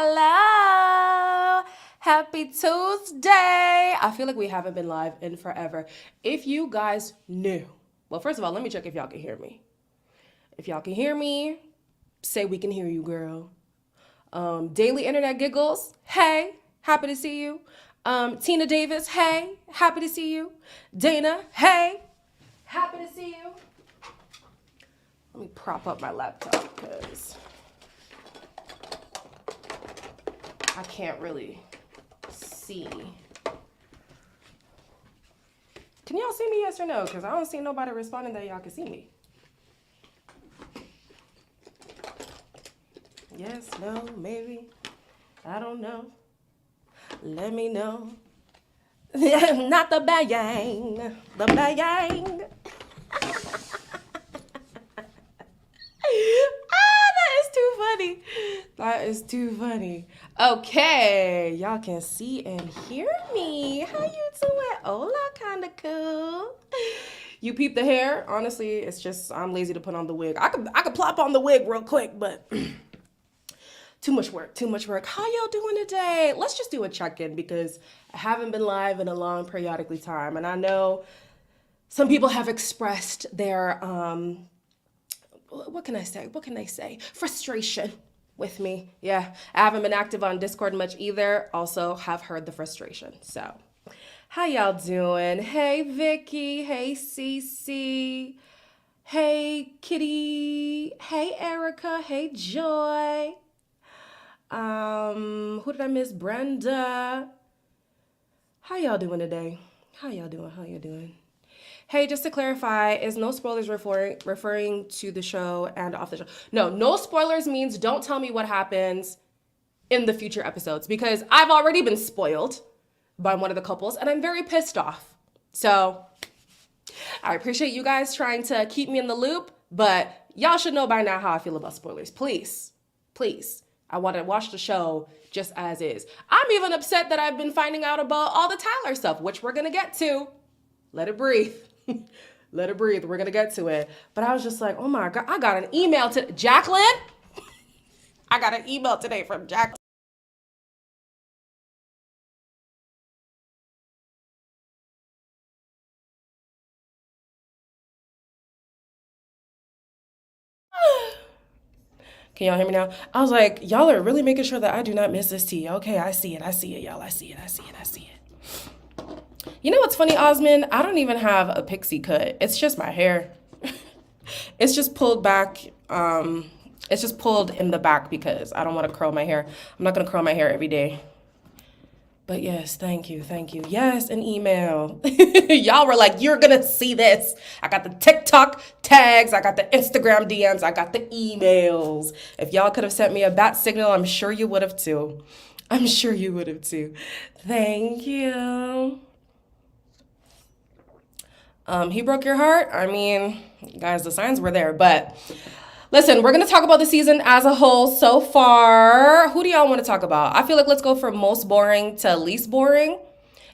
Hello. Happy Tuesday. I feel like we haven't been live in forever. If you guys knew, well, first of all, let me check if y'all can hear me. If y'all can hear me, say we can hear you, girl. Daily Internet Giggles, hey, happy to see you. Tina Davis, hey, happy to see you. Dana, hey, happy to see you. Let me prop up my laptop because I can't really see. Can y'all see me, yes or no? Because I don't see nobody responding that y'all can see me. Yes, no, maybe. I don't know. Let me know. Not the bang. The bang. That is too funny. That is too funny. Okay, y'all can see and hear me. How you doing? Hola, kind of cool. You peep the hair? Honestly, it's just I'm lazy to put on the wig. I could plop on the wig real quick, but too much work, too much work. How y'all doing today? Let's just do a check-in because I haven't been live in a long periodically time, and I know some people have expressed their what can I say? What can they say? Frustration with me. Yeah, I haven't been active on Discord much either. Also, have heard the frustration. So, how y'all doing? Hey, Vicky. Hey, Cece. Hey, Kitty. Hey, Erica. Hey, Joy. Who did I miss? Brenda. How y'all doing today? How y'all doing? How y'all doing? Hey, just to clarify, is no spoilers referring to the show and off the show? No spoilers means don't tell me what happens in the future episodes because I've already been spoiled by one of the couples and I'm very pissed off. So I appreciate you guys trying to keep me in the loop, but y'all should know by now how I feel about spoilers. Please, please. I want to watch the show just as is. I'm even upset that I've been finding out about all the Tyler stuff, which we're going to get to. Let it breathe. Let it breathe. We're going to get to it. But I was just like, oh my God, I got an email to Jacqueline. I got an email today from Jacqueline. Can y'all hear me now? I was like, y'all are really making sure that I do not miss this tea. Okay, I see it. I see it, y'all. I see it. I see it. I see it. You know what's funny, Osmond? I don't even have a pixie cut. It's just my hair. It's just pulled back. It's just pulled in the back because I don't want to curl my hair. I'm not going to curl my hair every day. But yes, thank you, thank you. Yes, an email. Y'all were like, you're gonna see this. I got the TikTok tags, I got the Instagram DMs, I got the emails. If y'all could have sent me a bat signal, I'm sure you would have too. I'm sure you would have too. Thank you. He broke your heart? I mean, guys, the signs were there, but listen, we're going to talk about the season as a whole so far. Who do y'all want to talk about? I feel like let's go from most boring to least boring.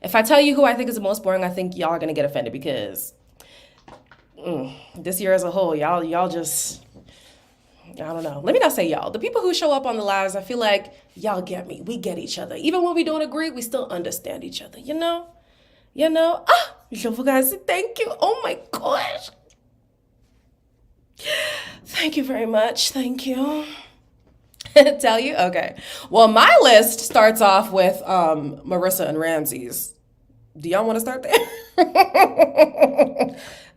If I tell you who I think is the most boring, I think y'all are going to get offended because this year as a whole, y'all just, I don't know. Let me not say y'all. The people who show up on the lives, I feel like y'all get me. We get each other. Even when we don't agree, we still understand each other, you know? You know? Je vous remercie. Thank you. Oh my gosh. Thank you very much. Thank you. Tell you? Okay. Well, my list starts off with Marissa and Ramsay's. Do y'all want to start there?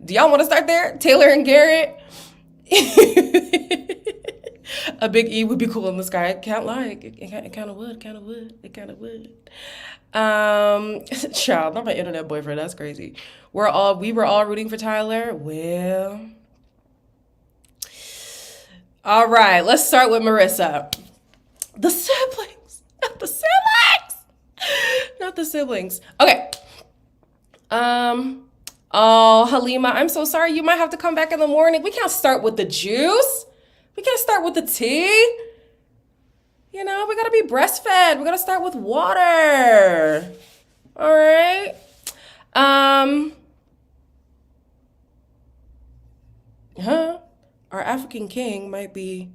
Do y'all want to start there? Taylor and Garrett? A big E would be cool in the sky. Can't lie. It kind of would. Kind of would. It kind of would. Child, not my internet boyfriend. That's crazy. We were all rooting for Tyler. Well, all right. Let's start with Marissa. The siblings. Not the siblings. Not the siblings. Okay. Oh, Halima, I'm so sorry. You might have to come back in the morning. We can't start with the juice. We can't start with the tea. You know, we gotta be breastfed. We gotta start with water. All right. Our African king might be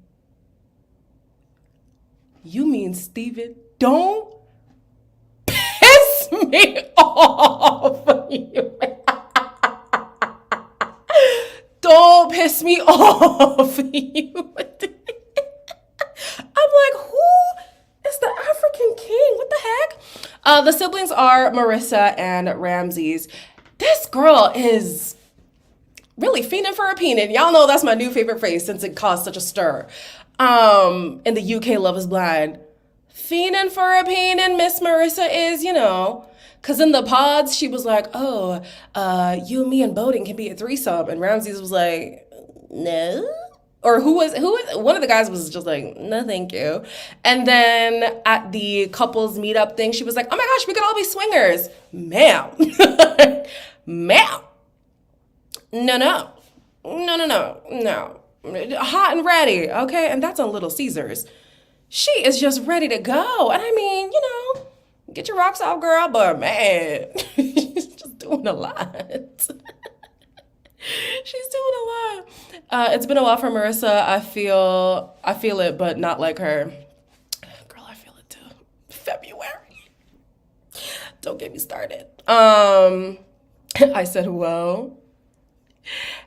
You mean Steven? Don't piss me off. Don't piss me off. I'm like, who is the African king? What the heck? The siblings are Marissa and Ramsay's. This girl is really fiending for a peanut. Y'all know that's my new favorite phrase since it caused such a stir. In the UK, Love is Blind. Fiending for a peanut, Miss Marissa is, because in the pods, she was like, oh, you, me, and Bowden can be a threesome. And Ramsay's was like, no. Or one of the guys was just like, no, thank you. And then at the couples meetup thing, she was like, oh my gosh, we could all be swingers. Ma'am. Ma'am. No. Hot and ready, okay? And that's on Little Caesars. She is just ready to go. And I mean, get your rocks off, girl, but man, she's just doing a lot. She's doing a lot. It's been a while for Marissa. I feel it, but not like her. Girl, I feel it too. February. Don't get me started. I said, whoa.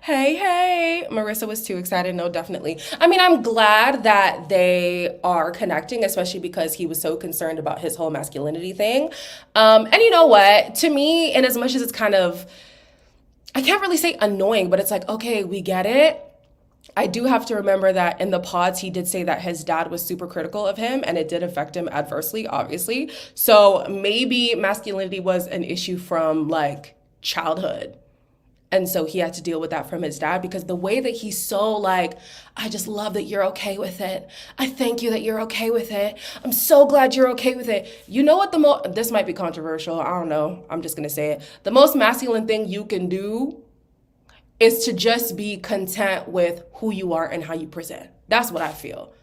Hey. Marissa was too excited. No, definitely. I mean, I'm glad that they are connecting, especially because he was so concerned about his whole masculinity thing. And you know what? To me, in as much as it's kind of, I can't really say annoying, but it's like, okay, we get it. I do have to remember that in the pods, he did say that his dad was super critical of him and it did affect him adversely, obviously. So maybe masculinity was an issue from like childhood. And so he had to deal with that from his dad, because the way that he's so like, I just love that you're okay with it. I thank you that you're okay with it. I'm so glad you're okay with it. You know what this might be controversial. I don't know. I'm just going to say it. The most masculine thing you can do is to just be content with who you are and how you present. That's what I feel.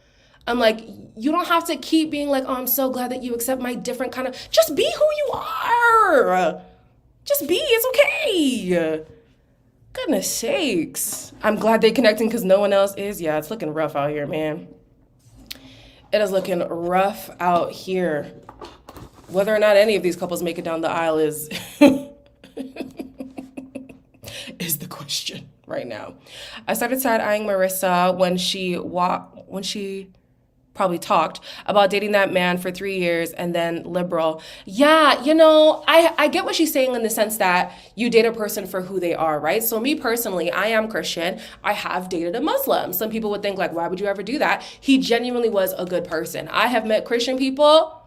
I'm like, you don't have to keep being like, oh, I'm so glad that you accept my different kind of, just be who you are. Just be, it's okay. Goodness sakes. I'm glad they're connecting because no one else is. Yeah, it's looking rough out here, man. It is looking rough out here. Whether or not any of these couples make it down the aisle is is the question right now. I started side-eyeing Marissa when she probably talked about dating that man for 3 years and then liberal. Yeah, I get what she's saying in the sense that you date a person for who they are, right? So me personally, I am Christian. I have dated a Muslim. Some people would think like, why would you ever do that? He genuinely was a good person. I have met Christian people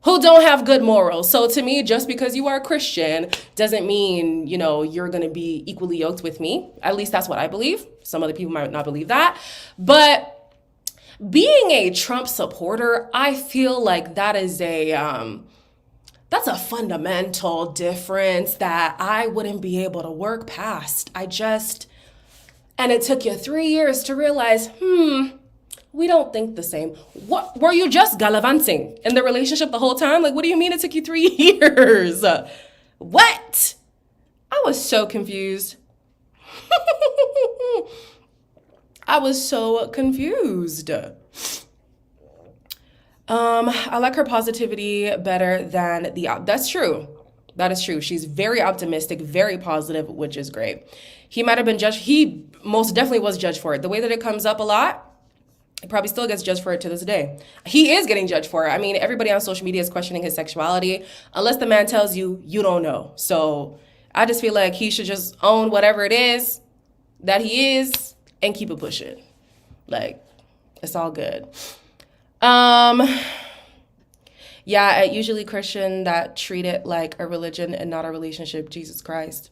who don't have good morals. So to me, just because you are a Christian doesn't mean, you're going to be equally yoked with me. At least that's what I believe. Some other people might not believe that. But being a Trump supporter, I feel like that is that's a fundamental difference that I wouldn't be able to work past. And it took you 3 years to realize, we don't think the same. What, were you just gallivanting in the relationship the whole time? Like, what do you mean it took you 3 years? What? I was so confused. I was so confused. I like her positivity better than that's true. That is true. She's very optimistic, very positive, which is great. He might have been judged. He most definitely was judged for it. The way that it comes up a lot, he probably still gets judged for it to this day. He is getting judged for it. I mean, everybody on social media is questioning his sexuality, unless the man tells you, you don't know. So I just feel like he should just own whatever it is that he is and keep it pushing. Like, it's all good. Yeah, usually Christian that treat it like a religion and not a relationship. Jesus Christ.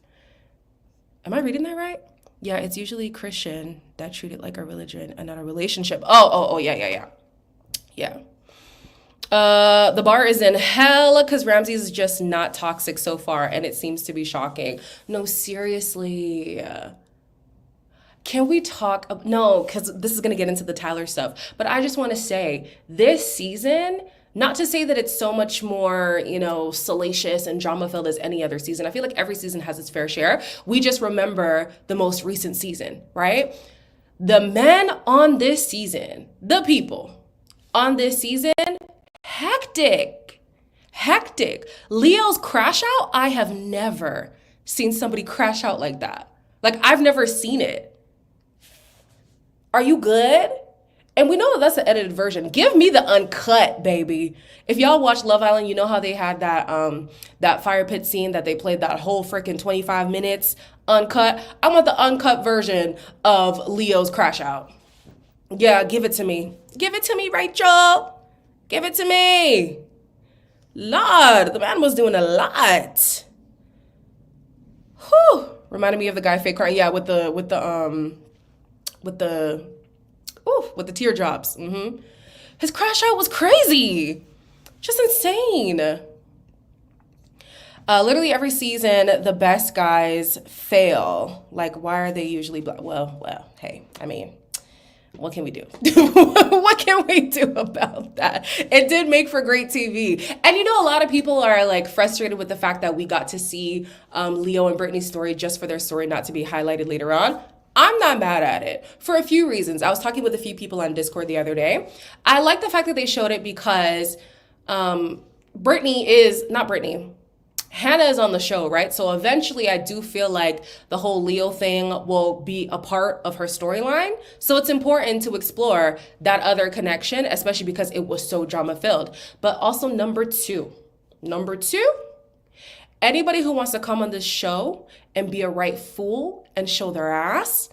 Am I reading that right? Yeah, it's usually Christian that treat it like a religion and not a relationship. Oh, yeah. Yeah. The bar is in hell because Ramsay is just not toxic so far, and it seems to be shocking. No, seriously. Can we talk? No, because this is going to get into the Tyler stuff. But I just want to say, this season, not to say that it's so much more, salacious and drama-filled as any other season. I feel like every season has its fair share. We just remember the most recent season, right? The men on this season, the people, on this season, hectic. Hectic. Leo's crash out, I have never seen somebody crash out like that. Like, I've never seen it. Are you good? And we know that that's the edited version. Give me the uncut, baby. If y'all watch Love Island, you know how they had that fire pit scene that they played that whole freaking 25 minutes uncut. I want the uncut version of Leo's crash out. Yeah, give it to me. Give it to me, Rachel. Give it to me. Lord, the man was doing a lot. Whew. Reminded me of the guy fake crying. Yeah, with the teardrops. His crash out was crazy. Just insane. Literally every season, the best guys fail. Like, why are they usually black? Well, hey, I mean, what can we do? What can we do about that? It did make for great TV. And you know, a lot of people are like frustrated with the fact that we got to see Leo and Brittany's story just for their story not to be highlighted later on. I'm not mad at it for a few reasons. I was talking with a few people on Discord the other day. I like the fact that they showed it because Hannah is on the show, right? So eventually I do feel like the whole Leo thing will be a part of her storyline. So it's important to explore that other connection, especially because it was so drama filled. But also number two, anybody who wants to come on this show and be a right fool and show their ass,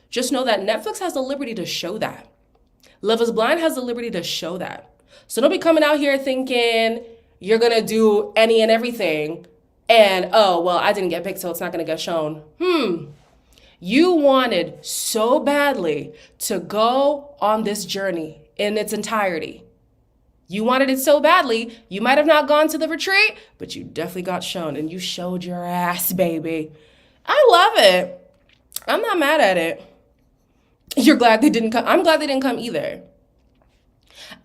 just know that Netflix has the liberty to show that. Love is Blind has the liberty to show that. So don't be coming out here thinking you're going to do any and everything and, oh, well, I didn't get picked, so it's not going to get shown. You wanted so badly to go on this journey in its entirety. You wanted it so badly, you might have not gone to the retreat, but you definitely got shown, and you showed your ass, baby. I love it. I'm not mad at it. You're glad they didn't come. I'm glad they didn't come either.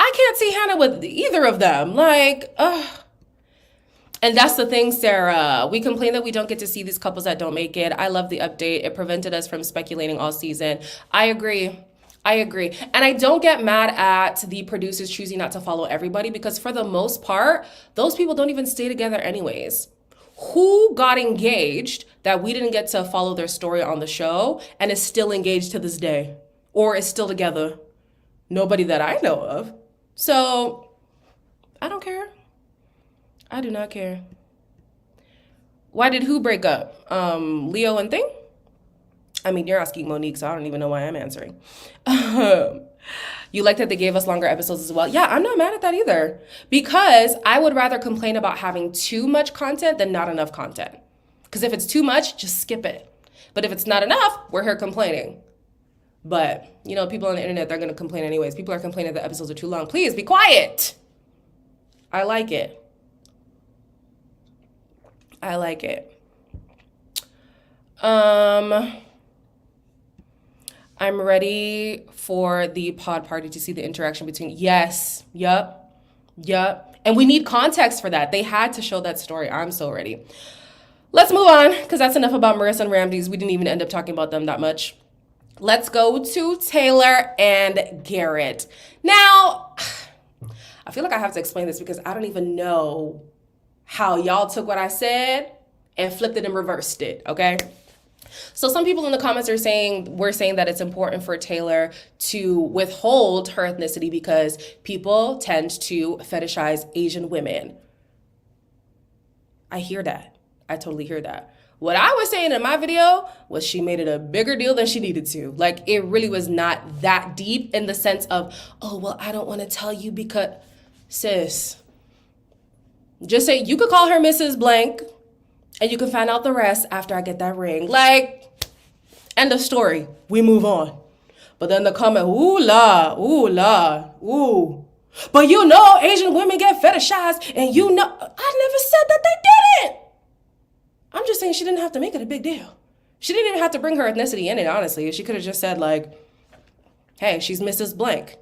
I can't see Hannah with either of them. Like, ugh. And that's the thing, Sarah. We complain that we don't get to see these couples that don't make it. I love the update. It prevented us from speculating all season. I agree. And I don't get mad at the producers choosing not to follow everybody because for the most part, those people don't even stay together anyways. Who got engaged that we didn't get to follow their story on the show and is still engaged to this day or is still together? Nobody that I know of. So I don't care. I do not care. Why did who break up? Leo and Thing? I mean, you're asking Monique, so I don't even know why I'm answering. You like that they gave us longer episodes as well? Yeah, I'm not mad at that either. Because I would rather complain about having too much content than not enough content. Because if it's too much, just skip it. But if it's not enough, we're here complaining. But, you know, people on the internet, they're going to complain anyways. People are complaining that episodes are too long. Please be quiet. I like it. I'm ready for the pod party to see the interaction between, yes, yup. And we need context for that. They had to show that story. I'm so ready. Let's move on, because that's enough about Marissa and Ramsay. We didn't even end up talking about them that much. Let's go to Taylor and Garrett. Now, I feel like I have to explain this because I don't even know how y'all took what I said and flipped it and reversed it, okay? So some people in the comments are saying, we're saying that it's important for Taylor to withhold her ethnicity because people tend to fetishize Asian women. I hear that. I totally hear that. What I was saying in my video was she made it a bigger deal than she needed to. Like, it really was not that deep in the sense of, oh, well, I don't want to tell you because, sis, just say, you could call her Mrs. Blank and you can find out the rest after I get that ring. Like, end of story. We move on. But then the comment, ooh la, ooh. But you know Asian women get fetishized and you know, I never said that they didn't. I'm just saying she didn't have to make it a big deal. She didn't even have to bring her ethnicity in it, honestly. She could have just said like, hey, she's Mrs. Blank.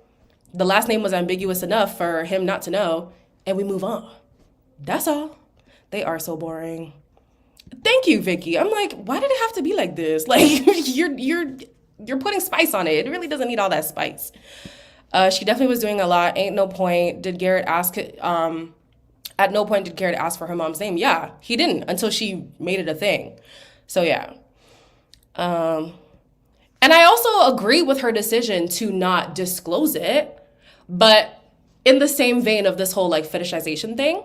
The last name was ambiguous enough for him not to know, and we move on. That's all. They are so boring. Thank you, Vicky. I'm like, why did it have to be like this? Like, you're putting spice on it. It really doesn't need all that spice. She definitely was doing a lot. Ain't no point. Did Garrett ask it? At no point did Garrett ask for her mom's name. Yeah, he didn't until she made it a thing. So yeah. And I also agree with her decision to not disclose it. But in the same vein of this whole like fetishization thing,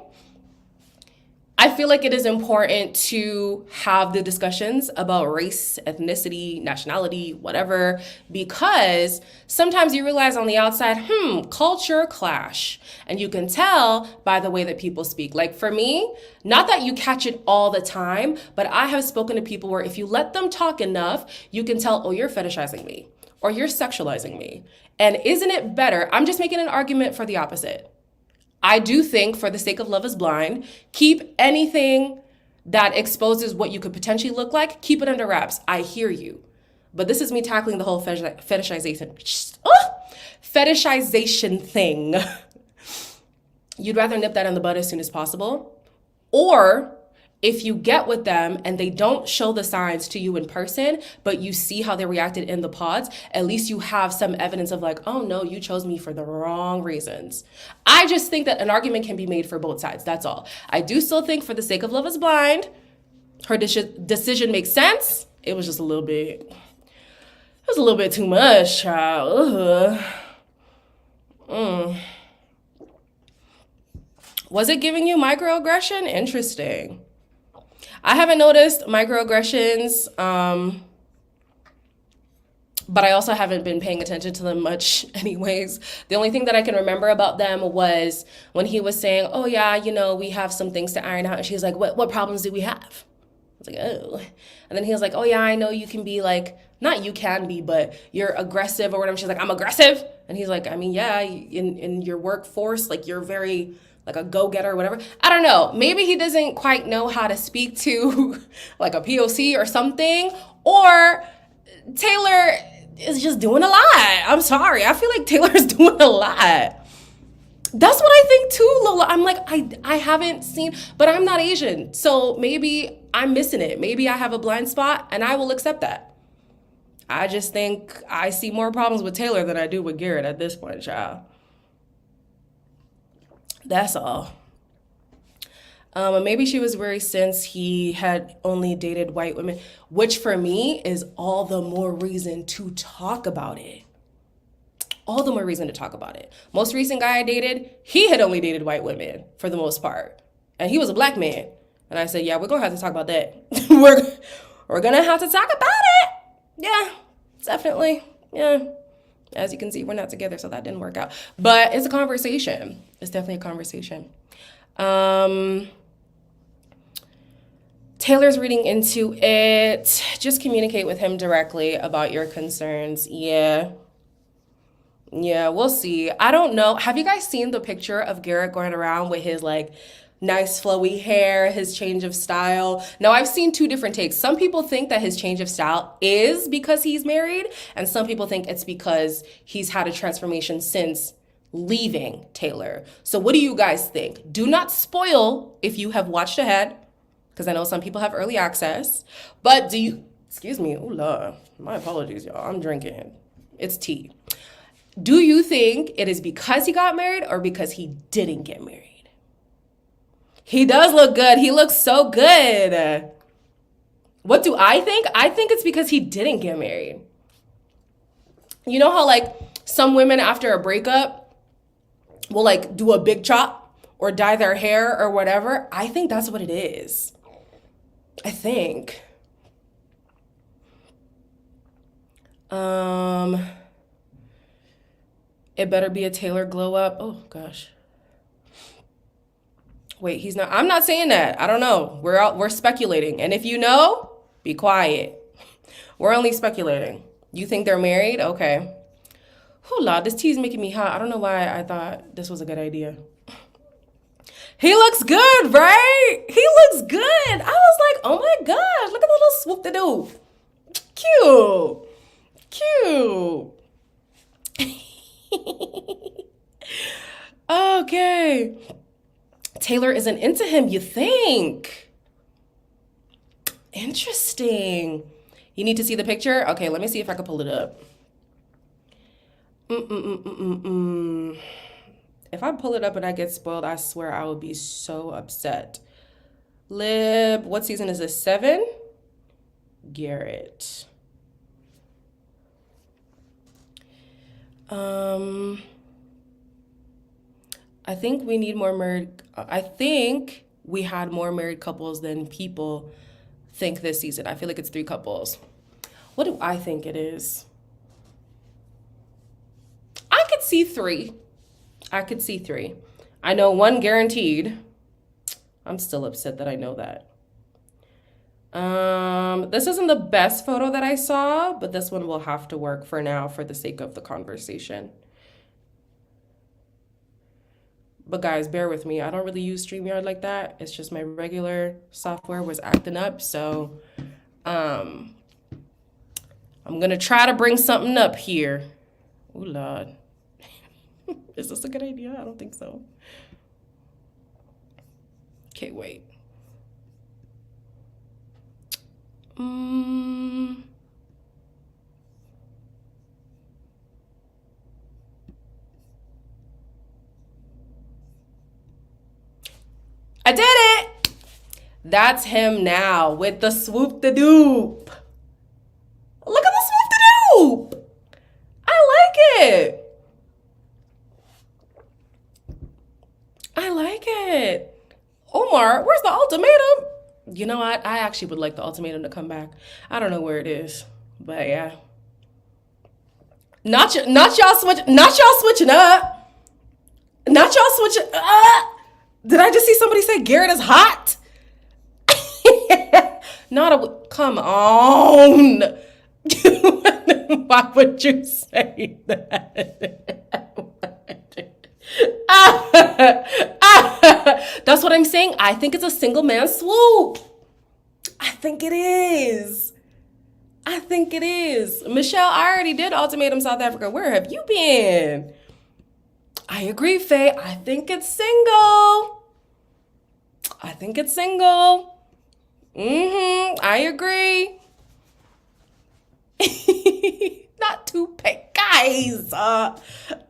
I feel like it is important to have the discussions about race, ethnicity, nationality, whatever, because sometimes you realize on the outside, culture clash. And you can tell by the way that people speak. Like for me, not that you catch it all the time, but I have spoken to people where if you let them talk enough, you can tell, oh, you're fetishizing me or you're sexualizing me. And isn't it better? I'm just making an argument for the opposite. I do think, for the sake of Love is Blind, keep anything that exposes what you could potentially look like, keep it under wraps. I hear you. But this is me tackling the whole fetishization thing. You'd rather nip that in the bud as soon as possible? Or if you get with them and they don't show the signs to you in person, but you see how they reacted in the pods, at least you have some evidence of like, oh no, you chose me for the wrong reasons. I just think that an argument can be made for both sides. That's all. I do still think, for the sake of Love is Blind, her decision makes sense. It was just a little bit too much, child. Was it giving you microaggression? Interesting. I haven't noticed microaggressions, but I also haven't been paying attention to them much anyways. The only thing that I can remember about them was when he was saying, oh yeah, we have some things to iron out. And she was like, what problems do we have? I was like, oh. And then he was like, oh yeah, I know you can be like, not you can be, but you're aggressive or whatever. She's like, I'm aggressive. And he's like, I mean, yeah, in your workforce, like you're very like a go-getter or whatever. I don't know. Maybe he doesn't quite know how to speak to like a POC or something. Or Taylor is just doing a lot. I'm sorry. I feel like Taylor's doing a lot. That's what I think too, Lola. I'm like, I haven't seen, but I'm not Asian. So maybe I'm missing it. Maybe I have a blind spot and I will accept that. I just think I see more problems with Taylor than I do with Garrett at this point, child. That's all. And maybe she was worried since he had only dated white women, which for me is all the more reason to talk about it. All the more reason to talk about it. Most recent guy I dated, he had only dated white women for the most part. And he was a black man. And I said, yeah, we're going to have to talk about that. we're going to have to talk about it. Yeah, definitely. Yeah. As you can see, we're not together, so that didn't work out. But it's a conversation. It's definitely a conversation. Taylor's reading into it. Just communicate with him directly about your concerns. Yeah, we'll see. I don't know. Have you guys seen the picture of Garrett going around with his like nice flowy hair, his change of style? Now, I've seen two different takes. Some people think that his change of style is because he's married, and some people think it's because he's had a transformation since leaving Taylor. So what do you guys think? Do not spoil if you have watched ahead, because I know some people have early access. But do you, excuse me, oh Lord, my apologies, y'all. I'm drinking. It's tea. Do you think it is because he got married or because he didn't get married? He does look good. He looks so good. What do I think? I think it's because he didn't get married. You know how like some women after a breakup will like do a big chop or dye their hair or whatever? I think that's what it is. I think. It better be a Taylor glow up. Oh gosh. Wait, he's not. I'm not saying that. I don't know. We're speculating. And if you know, be quiet. We're only speculating. You think they're married? Okay. Oh, Lord, this tea is making me hot. I don't know why I thought this was a good idea. He looks good, right? He looks good. I was like, oh my gosh, look at the little swoop-de-doo. Cute. Okay. Taylor isn't into him, you think? Interesting. You need to see the picture? Okay, let me see if I can pull it up. Mm-mm-mm-mm-mm. If I pull it up and I get spoiled, I swear I would be so upset. Lib, what season is this? 7? Garrett. Um, I think we need more married. I think we had more married couples than people think this season. I feel like it's 3 couples. What do I think it is? I could see 3. I could see 3. I know 1 guaranteed. I'm still upset that I know that. This isn't the best photo that I saw, but this one will have to work for now for the sake of the conversation. But guys, bear with me. I don't really use StreamYard like that. It's just my regular software was acting up. So I'm gonna try to bring something up here. Oh Lord. Is this a good idea? I don't think so. Okay, wait. I did it! That's him now with the swoop-de-doop. Look at the swoop-de-doop! I like it. I like it. Omar, where's the ultimatum? You know what? I actually would like the ultimatum to come back. I don't know where it is, but yeah. Not y'all switching up. Not y'all switching. Did I just see somebody say Garrett is hot? Come on. Why would you say that? That's what I'm saying. I think it's a single man swoop. I think it is. I think it is. Michelle, I already did Ultimatum South Africa. Where have you been? I agree, Faye. I think it's single. I think it's single. I agree. Not to pay. Guys,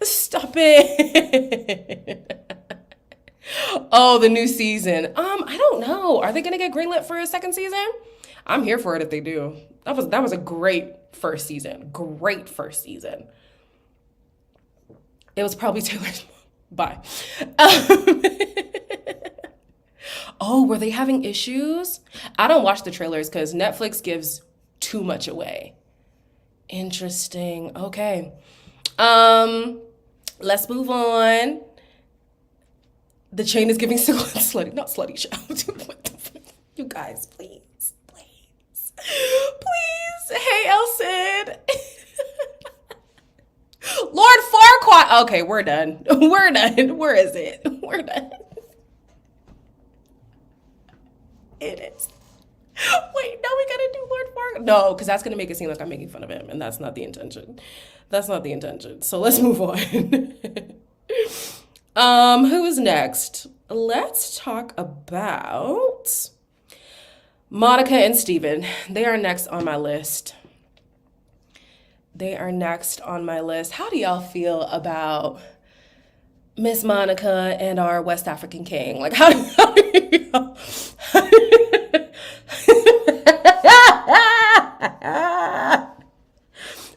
stop it. Oh, the new season. I don't know. Are they gonna get greenlit for a second season? I'm here for it if they do. That was a great first season. Great first season. It was probably Taylor's. Bye. Oh, were they having issues? I don't watch the trailers because Netflix gives too much away. Interesting. Okay. Let's move on. The chain is giving single and slutty, not slutty shout. You guys, please. Please. Hey, Elson. Lord Farquaad. Okay, we're done. We're done. Where is it? We're done. It is. Wait, now we gotta do Lord Farquaad. No, because that's gonna make it seem like I'm making fun of him, and that's not the intention. That's not the intention. So let's move on. Who is next? Let's talk about Monica and Steven. They are next on my list. How do y'all feel about Miss Monica and our West African king? Like, how do y'all...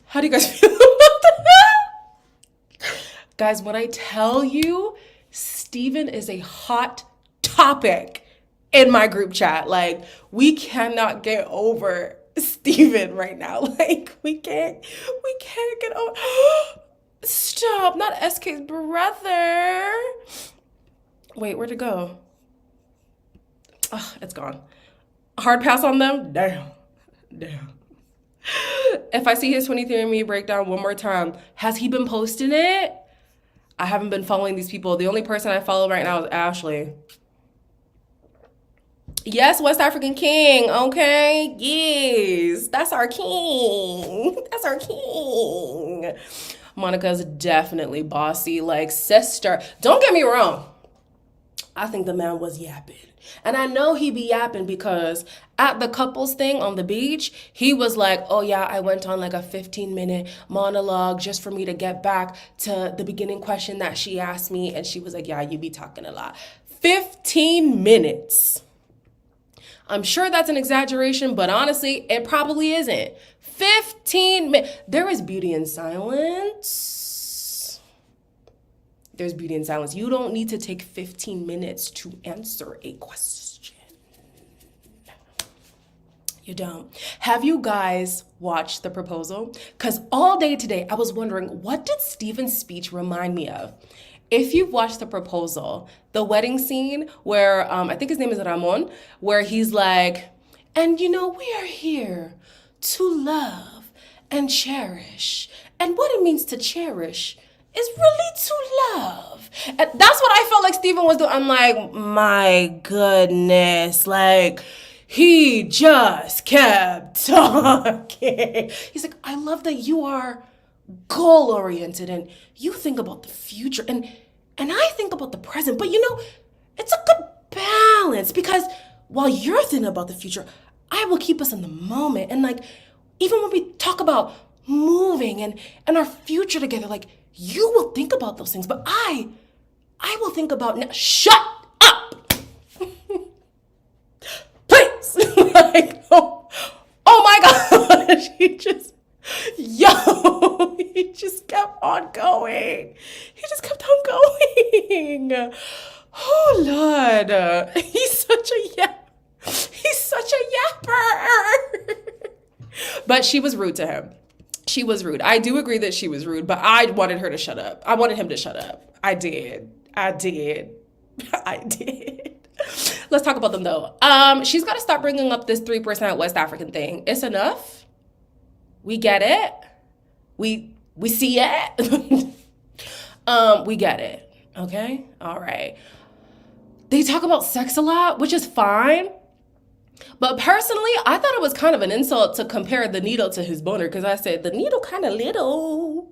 How do you guys feel about that? Guys, when I tell you, Steven is a hot topic in my group chat. Like, we cannot get over Steven right now. Like, we can't get over. Stop, not SK's brother. Wait, where'd it go? Oh, it's gone. Hard pass on them? Damn. If I see his 23andMe breakdown one more time, has he been posting it? I haven't been following these people. The only person I follow right now is Ashley. Yes, West African king, okay? Yes, that's our king. That's our king. Monica's definitely bossy, like sister. Don't get me wrong. I think the man was yapping. And I know he be yapping because at the couples thing on the beach, he was like, oh yeah, I went on like a 15-minute monologue just for me to get back to the beginning question that she asked me. And she was like, yeah, you be talking a lot. 15 minutes. I'm sure that's an exaggeration, but honestly, it probably isn't. 15 minutes. There is beauty in silence. There's beauty in silence. You don't need to take 15 minutes to answer a question. You don't. Have you guys watched The Proposal? Because all day today, I was wondering, what did Stephen's speech remind me of? If you've watched The Proposal, the wedding scene where, I think his name is Ramon, where he's like, and we are here to love and cherish. And what it means to cherish is really to love. And that's what I felt like Stephen was doing. I'm like, my goodness, like, he just kept talking. He's like, I love that you are goal-oriented and you think about the future and I think about the present. But it's a good balance because while you're thinking about the future, I will keep us in the moment. And like, even when we talk about moving and our future together, like, you will think about those things, but I will think about now. Shut up! Please! Like, oh my gosh, he just kept on going. He just kept on going. Oh Lord, he's such a yapper. But she was rude to him. She was rude. I do agree that she was rude, but I wanted her to shut up. I wanted him to shut up. I did. Let's talk about them though. She's got to stop bringing up this 3% West African thing. It's enough. We get it. We see it. We get it. Okay? All right. They talk about sex a lot, which is fine. But personally, I thought it was kind of an insult to compare the needle to his boner because I said, the needle kind of little.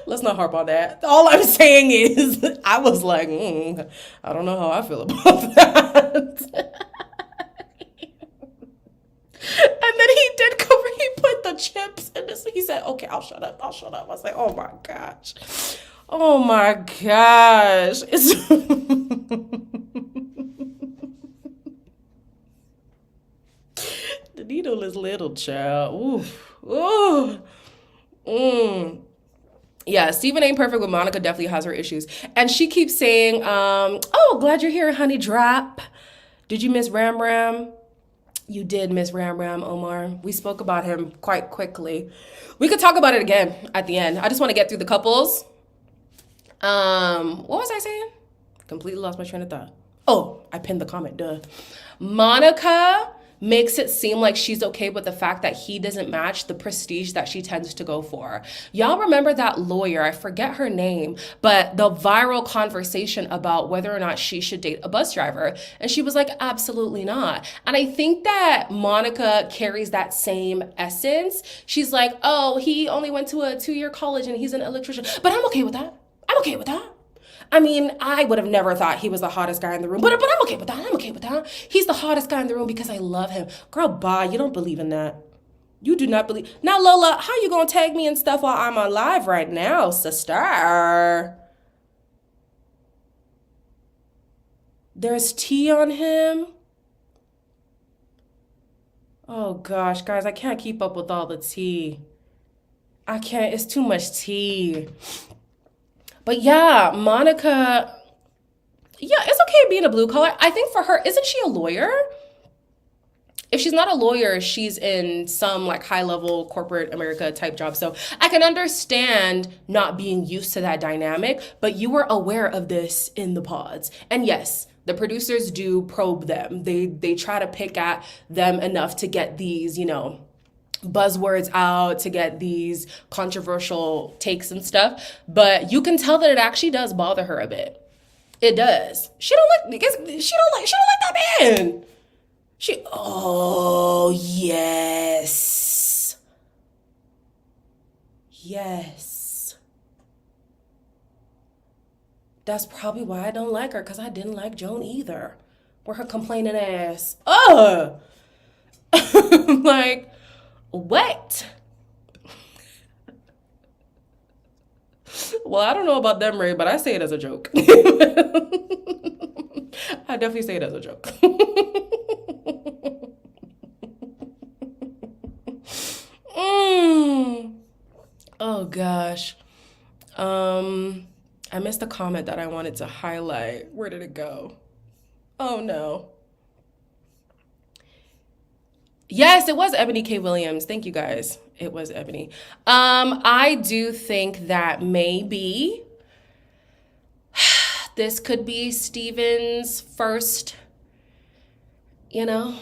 Let's not harp on that. All I'm saying is, I was like, I don't know how I feel about that. And then he did cover, he put the chips in this. He said, okay, I'll shut up. I was like, oh my gosh. The needle is little, child. Ooh. Yeah, Steven ain't perfect, but Monica definitely has her issues. And she keeps saying, oh, glad you're here, honey drop. Did you miss Ram Ram? You did miss Ram Ram, Omar. We spoke about him quite quickly. We could talk about it again at the end. I just want to get through the couples. What was I saying? Completely lost my train of thought. Oh, I pinned the comment, duh. Monica makes it seem like she's okay with the fact that he doesn't match the prestige that she tends to go for. Y'all remember that lawyer, I forget her name, but the viral conversation about whether or not she should date a bus driver. And she was like, absolutely not. And I think that Monica carries that same essence. She's like, oh, he only went to a 2-year college and he's an electrician. But I'm okay with that. I mean, I would have never thought he was the hottest guy in the room, but I'm okay with that. He's the hottest guy in the room because I love him. Girl, bye. You don't believe in that. You do not believe. Now, Lola, how you gonna tag me and stuff while I'm alive right now, sister? There's tea on him. Oh gosh, guys, I can't keep up with all the tea. I can't. It's too much tea. But yeah, Monica, yeah, it's okay being a blue collar. I think for her, isn't she a lawyer? If she's not a lawyer, she's in some like high level corporate America type job. So I can understand not being used to that dynamic, but you were aware of this in the pods. And yes, the producers do probe them. They try to pick at them enough to get these, buzzwords out, to get these controversial takes and stuff, but you can tell that it actually does bother her a bit. It does. She don't like that man. Oh yes. That's probably why I don't like her, because I didn't like Joan either. With her complaining ass. Ugh! Like, what? Well, I don't know about them, Ray, but I say it as a joke. I definitely say it as a joke. Mm. Oh gosh. I missed a comment that I wanted to highlight. Where did it go? Oh no. Yes, it was Ebony K. Williams. Thank you guys. It was Ebony. I do think that maybe this could be Steven's first, you know,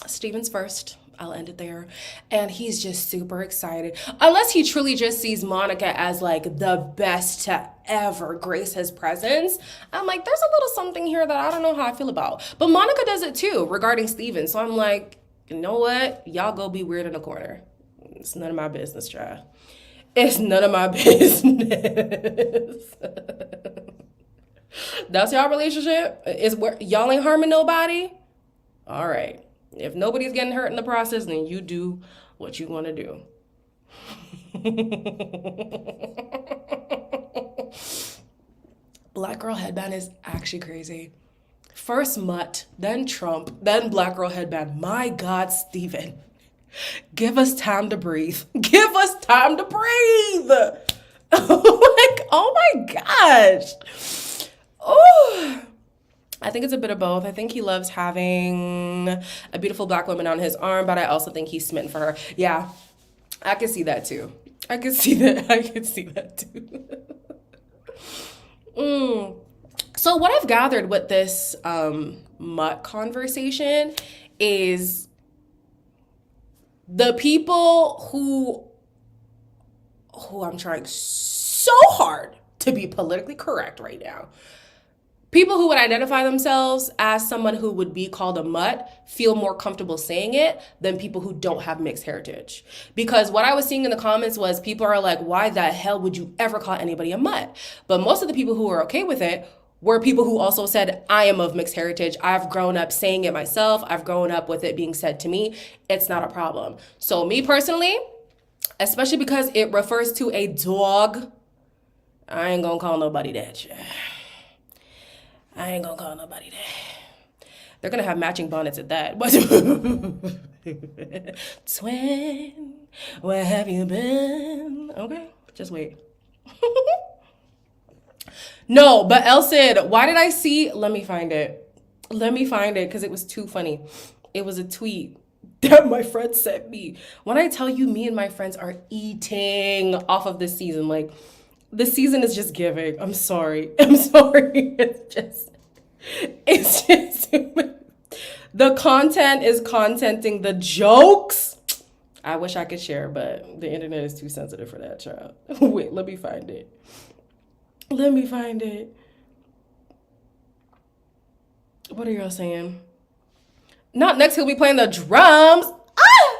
Steven's first. I'll end it there. And he's just super excited. Unless he truly just sees Monica as like the best to ever grace his presence. I'm like, there's a little something here that I don't know how I feel about. But Monica does it too regarding Steven. So I'm like, you know what? Y'all go be weird in the corner. It's none of my business, child. It's none of my business. That's y'all relationship? Is where y'all ain't harming nobody? All right. If nobody's getting hurt in the process, then you do what you want to do. Black girl headband is actually crazy. First Mutt, then Trump, then black girl headband. My God, Steven. Give us time to breathe. Give us time to breathe. Like, oh my gosh. Oh. I think it's a bit of both. I think he loves having a beautiful black woman on his arm, but I also think he's smitten for her. Yeah, I can see that too. I can see that. I can see that too. So what I've gathered with this Mutt conversation is the people who I'm trying so hard to be politically correct right now. People who would identify themselves as someone who would be called a mutt feel more comfortable saying it than people who don't have mixed heritage. Because what I was seeing in the comments was people are like, why the hell would you ever call anybody a mutt? But most of the people who were okay with it were people who also said, I am of mixed heritage. I've grown up saying it myself. I've grown up with it being said to me. It's not a problem. So me personally, especially because it refers to a dog, I ain't gonna call nobody that. I ain't gonna call nobody that. They're gonna have matching bonnets at that. But twin, where have you been? Okay, just wait. No, but Elle said, why did I see? Let me find it. Because it was too funny. It was a tweet that my friend sent me. When I tell you, me and my friends are eating off of this season, like, the season is just giving. I'm sorry. It's just, the content is contenting the jokes. I wish I could share, but the internet is too sensitive for that, child. Wait, let me find it. What are y'all saying? Not next, he'll be playing the drums. Ah!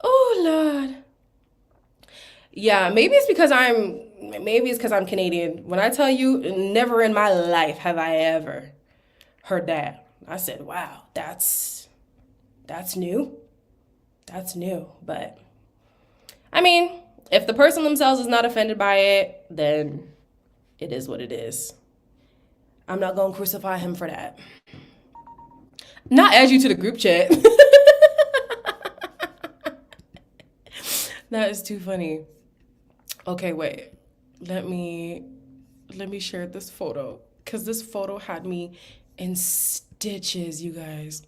Oh, Lord. Yeah, maybe it's because I'm Canadian. When I tell you, never in my life have I ever heard that. I said, wow, that's new. That's new. But I mean, if the person themselves is not offended by it, then it is what it is. I'm not going to crucify him for that. Not add you to the group chat. That is too funny. Okay, wait. Let me share this photo, because this photo had me in stitches, you guys.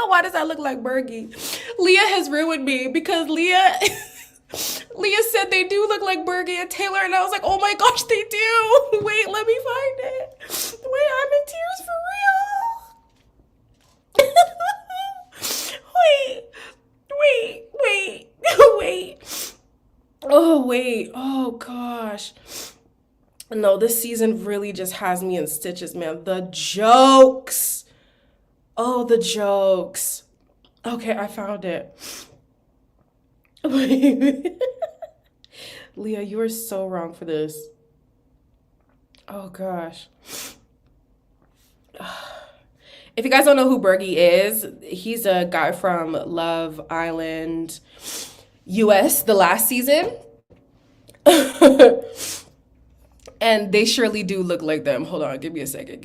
Why does that look like Bergie? Leah has ruined me because Leah said they do look like Bergie and Taylor, and I was like, oh my gosh, they do. Wait, let me find it. Wait, I'm in tears for real. wait. Oh, wait. Oh, gosh. No, this season really just has me in stitches, man. The jokes. Oh, the jokes. Okay, I found it. Leah, you are so wrong for this. Oh, gosh. If you guys don't know who Bergie is, he's a guy from Love Island, US, the last season. And they surely do look like them. Hold on, give me a second.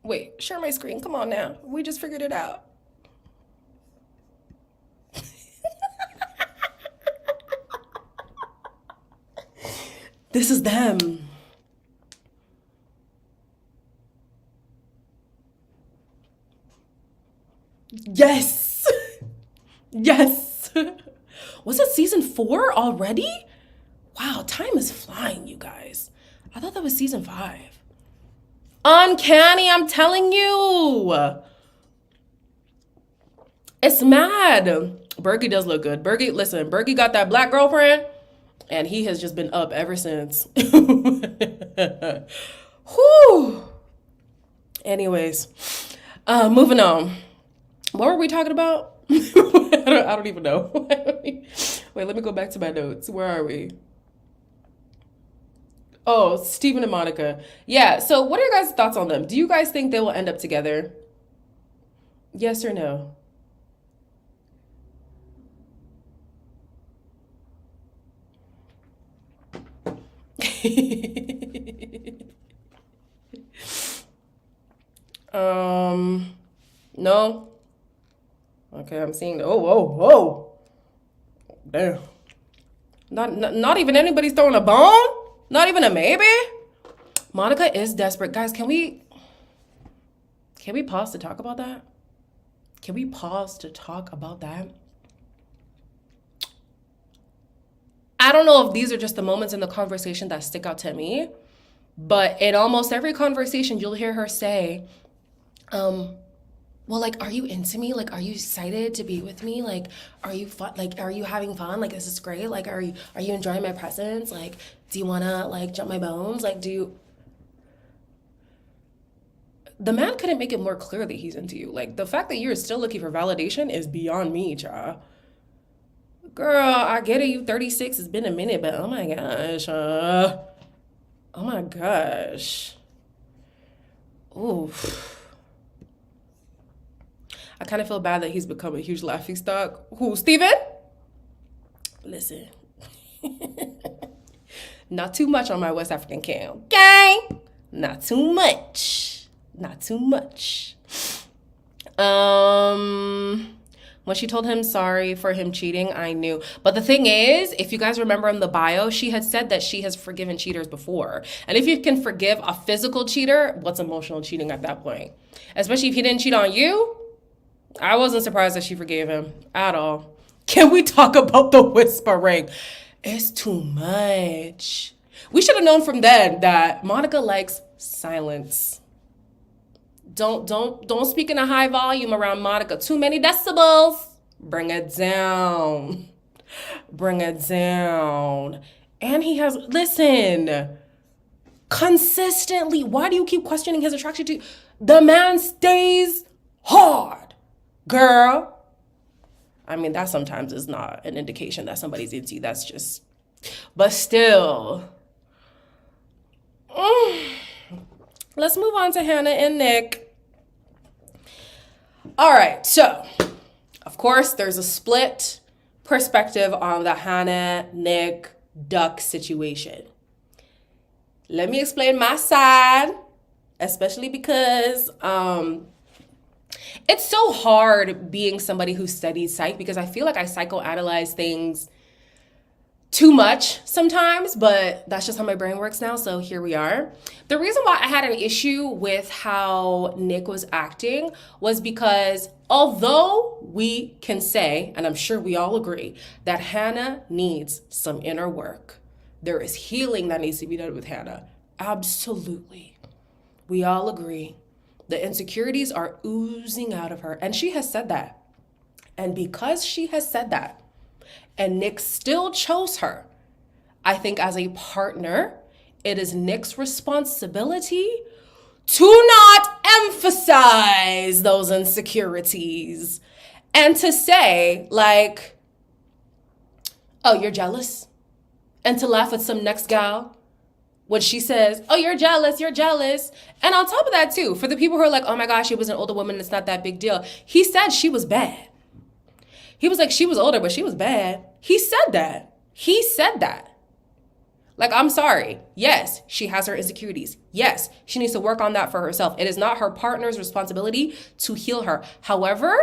Wait, share my screen. Come on now. We just figured it out. This is them. Yes. Yes. Was it season 4 already? Wow, time is flying, you guys. I thought that was season 5. Uncanny, I'm telling you. It's mad. Bergie does look good. Bergie got that black girlfriend, and he has just been up ever since. Whew. Anyways, moving on. What were we talking about? I don't even know. Wait, let me go back to my notes. Where are we? Oh, Steven and Monica. Yeah, so what are your guys' thoughts on them? Do you guys think they will end up together? Yes or no? No. Okay, I'm seeing the, whoa. Damn. Not even anybody's throwing a bone? Not even a maybe? Monica is desperate. Guys, can we pause to talk about that? Can we pause to talk about that? I don't know if these are just the moments in the conversation that stick out to me, but in almost every conversation, you'll hear her say, well, like, are you into me? Like, are you excited to be with me? Like, are you fun? Like, are you having fun? Like, is this great? Like, are you enjoying my presence? Like, do you wanna like jump my bones? Like, the man couldn't make it more clear that he's into you. Like, the fact that you're still looking for validation is beyond me, child. Girl, I get it. You 36. It's been a minute, but oh my gosh. Oh my gosh. Oof. I kind of feel bad that he's become a huge laughingstock. Who, Steven? Listen. Not too much on my West African cam. Okay? Not too much. When she told him sorry for him cheating, I knew. But the thing is, if you guys remember in the bio, she had said that she has forgiven cheaters before. And if you can forgive a physical cheater, what's emotional cheating at that point? Especially if he didn't cheat on you. I wasn't surprised that she forgave him at all. Can we talk about the whispering? It's too much. We should have known from then that Monica likes silence. Don't speak in a high volume around Monica. Too many decibels. Bring it down. And he has, listen, consistently, why do you keep questioning his attraction to you? The man stays hard, girl. I mean, that sometimes is not an indication that somebody's into you. That's just, but still. Let's move on to Hannah and Nick. All right, so, of course, there's a split perspective on the Hannah, Nick, Duck situation. Let me explain my side, especially because it's so hard being somebody who studies psych, because I feel like I psychoanalyze things too much sometimes, but that's just how my brain works now. So here we are. The reason why I had an issue with how Nick was acting was because although we can say, and I'm sure we all agree, that Hannah needs some inner work, there is healing that needs to be done with Hannah. Absolutely. We all agree. The insecurities are oozing out of her. And she has said that. And because she has said that, and Nick still chose her, I think as a partner, it is Nick's responsibility to not emphasize those insecurities and to say, like, oh, you're jealous? And to laugh at some next gal when she says, oh, you're jealous, you're jealous. And on top of that, too, for the people who are like, oh my gosh, she was an older woman, it's not that big deal. He said she was bad. He was like, she was older, but she was bad. He said that. He said that. Like, I'm sorry. Yes, she has her insecurities. Yes, she needs to work on that for herself. It is not her partner's responsibility to heal her. However,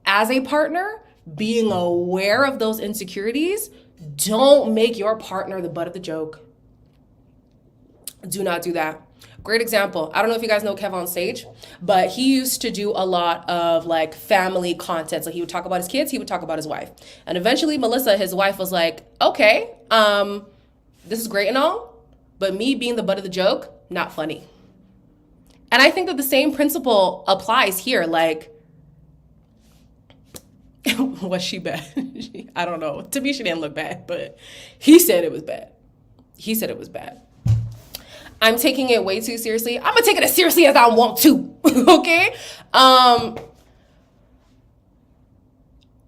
as a partner, being aware of those insecurities, don't make your partner the butt of the joke. Do not do that. Great example. I don't know if you guys know Kev on stage, but he used to do a lot of like family content. So he would talk about his kids, he would talk about his wife. And eventually Melissa, his wife, was like, okay, this is great and all, but me being the butt of the joke, not funny. And I think that the same principle applies here. Like, was she bad? I don't know. To me, she didn't look bad, but he said it was bad. He said it was bad. I'm taking it way too seriously. I'm gonna take it as seriously as I want to, okay?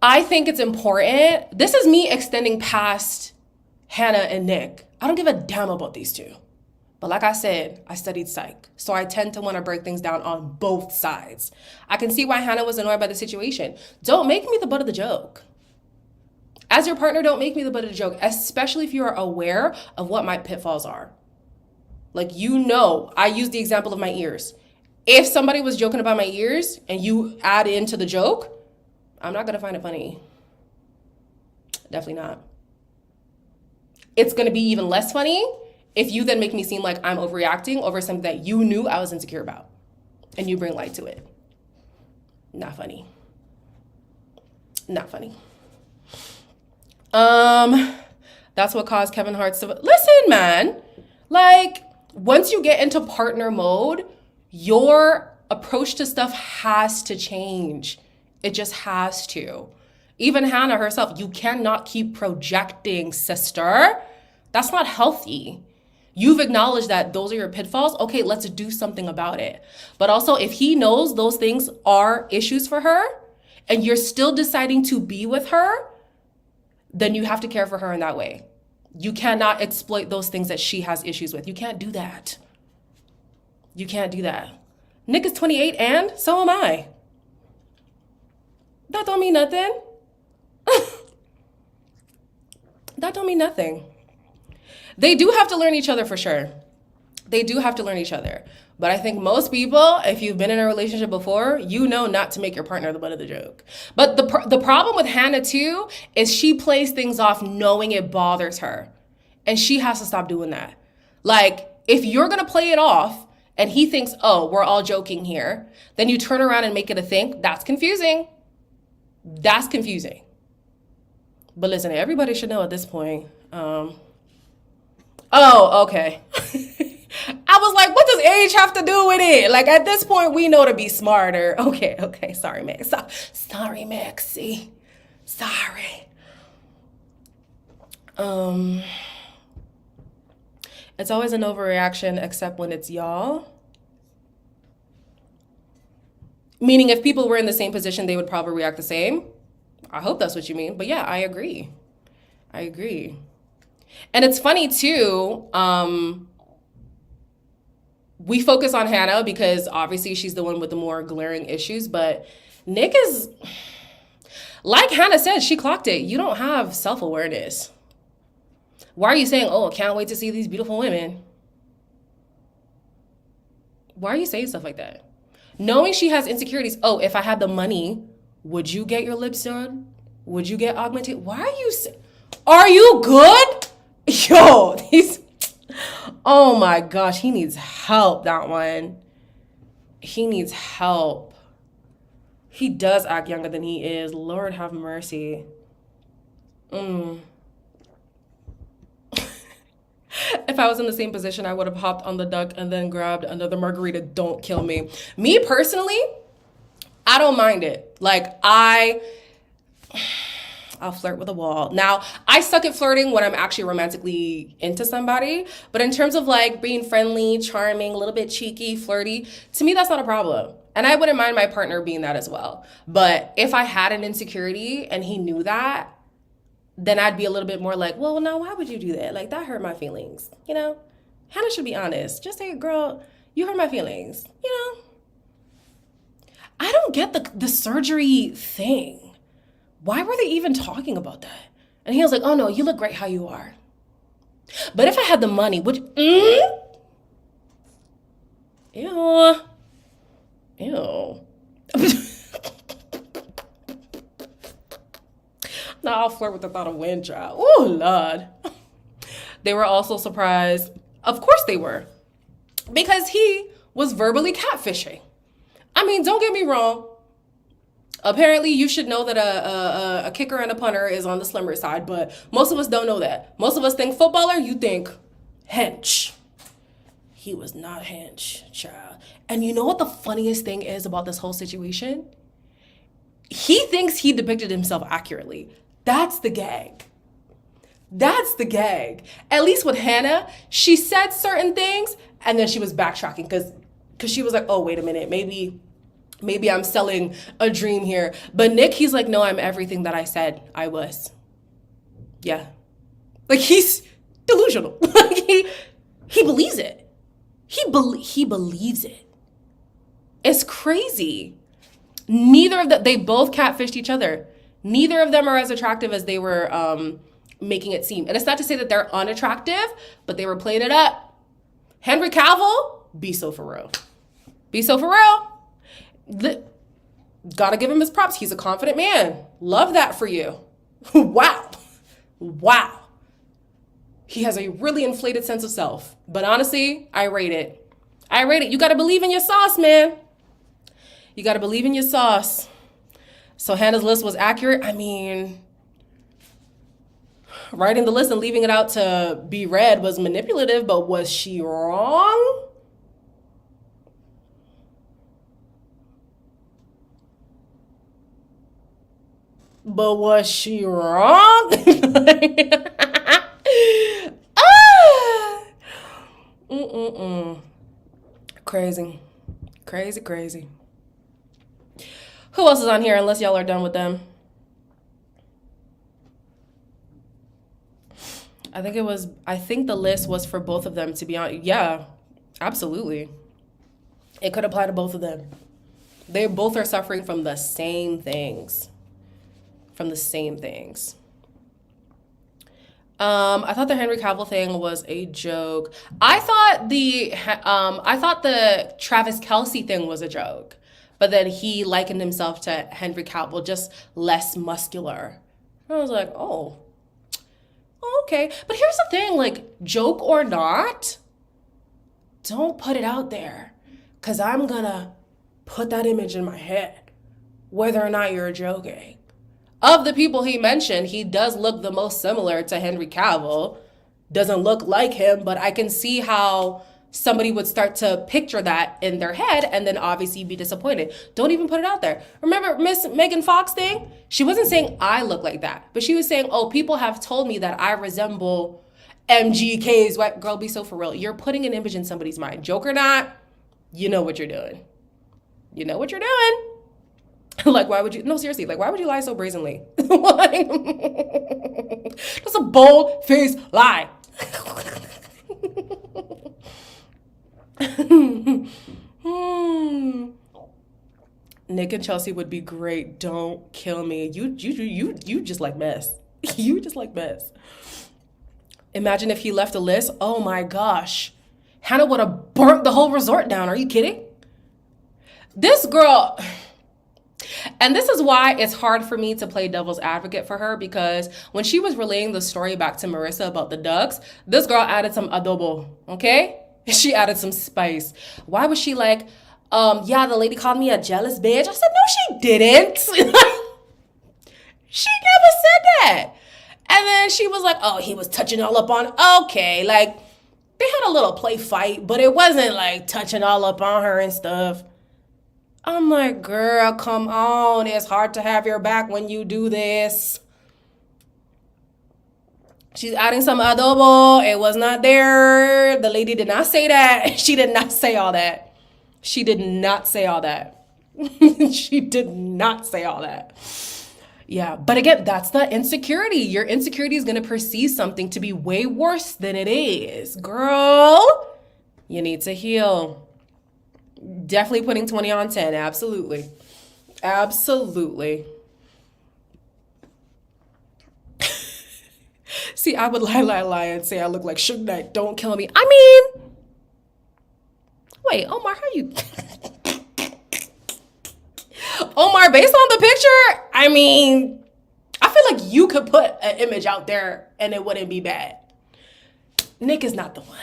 I think it's important. This is me extending past Hannah and Nick. I don't give a damn about these two. But like I said, I studied psych, so I tend to want to break things down on both sides. I can see why Hannah was annoyed by the situation. Don't make me the butt of the joke. As your partner, don't make me the butt of the joke, especially if you are aware of what my pitfalls are. Like, you know, I use the example of my ears. If somebody was joking about my ears and you add into the joke, I'm not going to find it funny. Definitely not. It's going to be even less funny if you then make me seem like I'm overreacting over something that you knew I was insecure about and you bring light to it. Not funny. Not funny. That's what caused Kevin Hart's to... Listen, man. Like, once you get into partner mode, your approach to stuff has to change. It just has to. Even Hannah herself, you cannot keep projecting, sister. That's not healthy. You've acknowledged that those are your pitfalls. Okay, let's do something about it. But also, if he knows those things are issues for her and you're still deciding to be with her, then you have to care for her in that way. You cannot exploit those things that she has issues with. You can't do that. You can't do that. Nick is 28 and so am I. That don't mean nothing. That don't mean nothing. They do have to learn each other for sure. They do have to learn each other. But I think most people, if you've been in a relationship before, you know not to make your partner the butt of the joke. But the problem with Hannah too is she plays things off knowing it bothers her. And she has to stop doing that. Like, if you're going to play it off and he thinks, oh, we're all joking here, then you turn around and make it a thing. That's confusing. That's confusing. But listen, everybody should know at this point. Oh, okay. I was like, what does age have to do with it? Like, at this point, we know to be smarter. Okay. Sorry, Max. Sorry, Maxie. Sorry. It's always an overreaction, except when it's y'all. Meaning, if people were in the same position, they would probably react the same. I hope that's what you mean. But yeah, I agree. And it's funny, too. We focus on Hannah because obviously she's the one with the more glaring issues, but Nick is, like Hannah said, she clocked it. You don't have self-awareness. Why are you saying, oh, I can't wait to see these beautiful women? Why are you saying stuff like that? Knowing she has insecurities, oh, if I had the money, would you get your lips done? Would you get augmented? Are you good? Yo, oh my gosh, he needs help, that one. He needs help. He does act younger than he is. Lord have mercy. If I was in the same position, I would have hopped on the duck and then grabbed another margarita. Don't kill me. Me personally, I don't mind it. Like, I'll flirt with a wall. Now, I suck at flirting when I'm actually romantically into somebody, but in terms of like being friendly, charming, a little bit cheeky, flirty, to me, that's not a problem. And I wouldn't mind my partner being that as well. But if I had an insecurity and he knew that, then I'd be a little bit more like, well, no, why would you do that? Like, that hurt my feelings, you know? Hannah should be honest. Just say, girl, you hurt my feelings, you know? I don't get the surgery thing. Why were they even talking about that? And he was like, oh, no, you look great how you are. But if I had the money, would you... Ew. Ew. Now I'll flirt with the thought of wind child. Oh, Lord. They were also surprised. Of course they were. Because he was verbally catfishing. I mean, don't get me wrong. Apparently, you should know that a kicker and a punter is on the slimmer side, but most of us don't know that. Most of us think footballer, you think hench. He was not hench, child. And you know what the funniest thing is about this whole situation? He thinks he depicted himself accurately. That's the gag. That's the gag. At least with Hannah, she said certain things and then she was backtracking because she was like, oh, wait a minute, maybe I'm selling a dream here. But Nick, he's like, no, I'm everything that I said I was. Yeah. Like, he's delusional. Like, he believes it. He believes it. It's crazy. Neither of them, they both catfished each other. Neither of them are as attractive as they were making it seem. And it's not to say that they're unattractive, but they were playing it up. Henry Cavill, be so for real. Be so for real. Gotta give him his props. He's a confident man. Love that for you. Wow. Wow. He has a really inflated sense of self. But honestly, I rate it. I rate it. You gotta believe in your sauce, man. You gotta believe in your sauce. So Hannah's list was accurate. I mean, writing the list and leaving it out to be read was manipulative, but was she wrong? But was she wrong? Ah! Crazy. Crazy, crazy. Who else is on here unless y'all are done with them? I think the list was for both of them, to be honest. Yeah, absolutely. It could apply to both of them. They both are suffering from the same things. I thought the Henry Cavill thing was a joke. I thought the Travis Kelce thing was a joke, but then he likened himself to Henry Cavill, just less muscular. I was like, oh, okay. But here's the thing, like, joke or not, don't put it out there, because I'm gonna put that image in my head, whether or not you're joking. Of the people he mentioned, he does look the most similar to Henry Cavill. Doesn't look like him, but I can see how somebody would start to picture that in their head and then obviously be disappointed. Don't even put it out there. Remember Miss Megan Fox thing? She wasn't saying I look like that, but she was saying, oh, people have told me that I resemble MGK's white girl. Be so for real. You're putting an image in somebody's mind. Joke or not, you know what you're doing. You know what you're doing. Like, why would you, no, seriously, like, why would you lie so brazenly? Like, that's a bold-faced lie. Nick and Chelsea would be great. Don't kill me. You just like mess. You just like mess. Imagine if he left a list. Oh my gosh. Hannah would have burnt the whole resort down. Are you kidding? This girl... And this is why it's hard for me to play devil's advocate for her, because when she was relaying the story back to Marissa about the ducks, this girl added some adobo, okay? She added some spice. Why was she like, yeah, the lady called me a jealous bitch? I said, no, she didn't. She never said that. And then she was like, oh, he was touching all up on, okay, like, they had a little play fight, but it wasn't like touching all up on her and stuff. I'm like, girl, come on. It's hard to have your back when you do this. She's adding some adobo. It was not there. The lady did not say that. She did not say all that. She did not say all that. She did not say all that. Yeah, but again, that's the insecurity. Your insecurity is going to perceive something to be way worse than it is. Girl, you need to heal. Definitely putting 20 on 10. Absolutely. Absolutely. See, I would lie and say I look like Suge Knight. Don't kill me. I mean, wait, Omar, how you... Omar, based on the picture, I mean, I feel like you could put an image out there and it wouldn't be bad. Nick is not the one.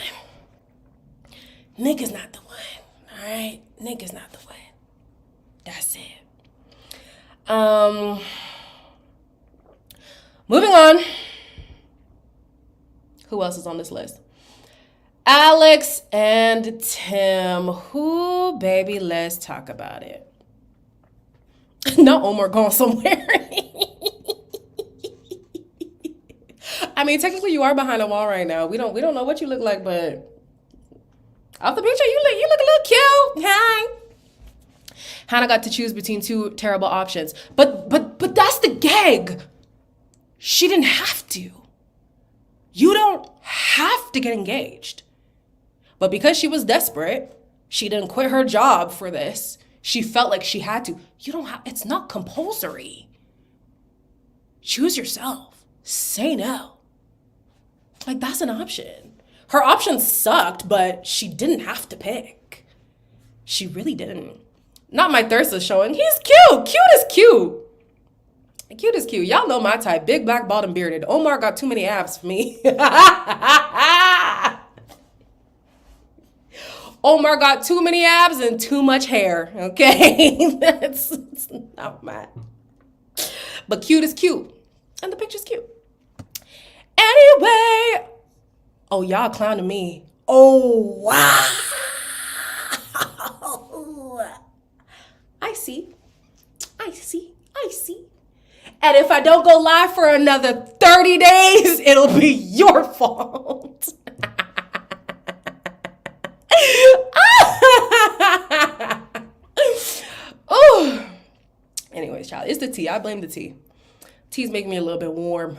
Nick is not the one. All right? Nick is not the one. That's it. Moving on. Who else is on this list? Alex and Tim. Who, baby, let's talk about it. Not Omar going somewhere. I mean, technically you are behind a wall right now. We don't know what you look like, but off the picture, you look a little cute. Hi. Hannah got to choose between two terrible options. But that's the gag. She didn't have to. You don't have to get engaged. But because she was desperate, she didn't quit her job for this. She felt like she had to. You don't have, it's not compulsory. Choose yourself. Say no. Like, that's an option. Her option sucked, but she didn't have to pick. She really didn't. Not my thirst is showing. He's cute. Cute is cute. Cute is cute. Y'all know my type. Big, black, bottom, bearded. Omar got too many abs for me. Omar got too many abs and too much hair. Okay? That's not mine. But cute is cute. And the picture's cute. Anyway. Oh, y'all clowning me. Oh, wow. I see. And if I don't go live for another 30 days, it'll be your fault. Oh. Anyways, child, it's the tea. I blame the tea. Tea's making me a little bit warm.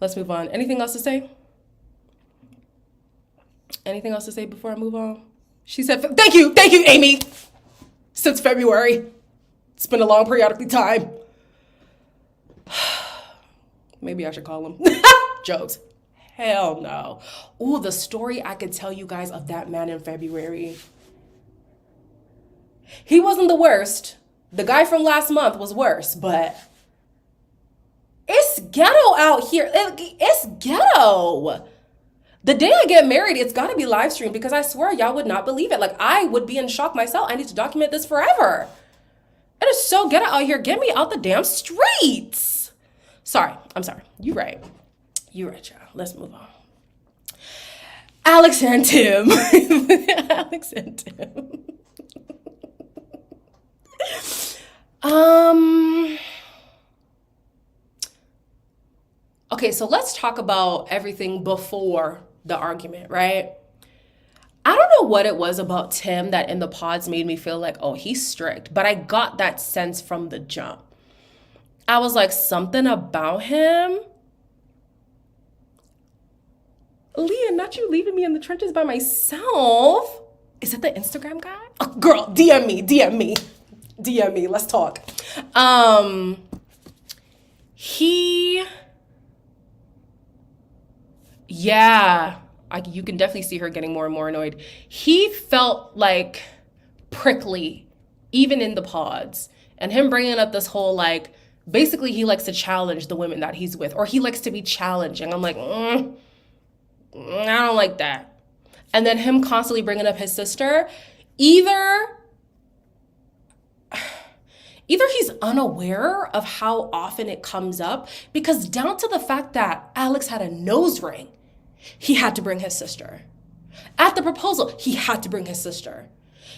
Let's move on. Anything else to say? Anything else to say before I move on? She said, thank you, Amy. Since February. It's been a long periodic time. Maybe I should call him. Jokes. Hell no. Ooh, the story I could tell you guys of that man in February. He wasn't the worst. The guy from last month was worse, but it's ghetto out here. It's ghetto. The day I get married, it's got to be live streamed because I swear y'all would not believe it. Like, I would be in shock myself. I need to document this forever. It is so ghetto out here. Get me out the damn streets. I'm sorry. You right, y'all. Let's move on. Alex and Tim. Alex and Tim. Okay, so let's talk about everything before the argument, right? I don't know what it was about Tim that in the pods made me feel like, oh, he's strict, but I got that sense from the jump. I was like, something about him. Leah, not you leaving me in the trenches by myself. Is it the Instagram guy? Oh, girl, DM me. Let's talk. Yeah. you can definitely see her getting more and more annoyed. He felt like prickly, even in the pods. And him bringing up this whole like, basically he likes to challenge the women that he's with, or he likes to be challenging. I'm like, I don't like that. And then him constantly bringing up his sister, either he's unaware of how often it comes up, because down to the fact that Alex had a nose ring, he had to bring his sister. At the proposal, he had to bring his sister.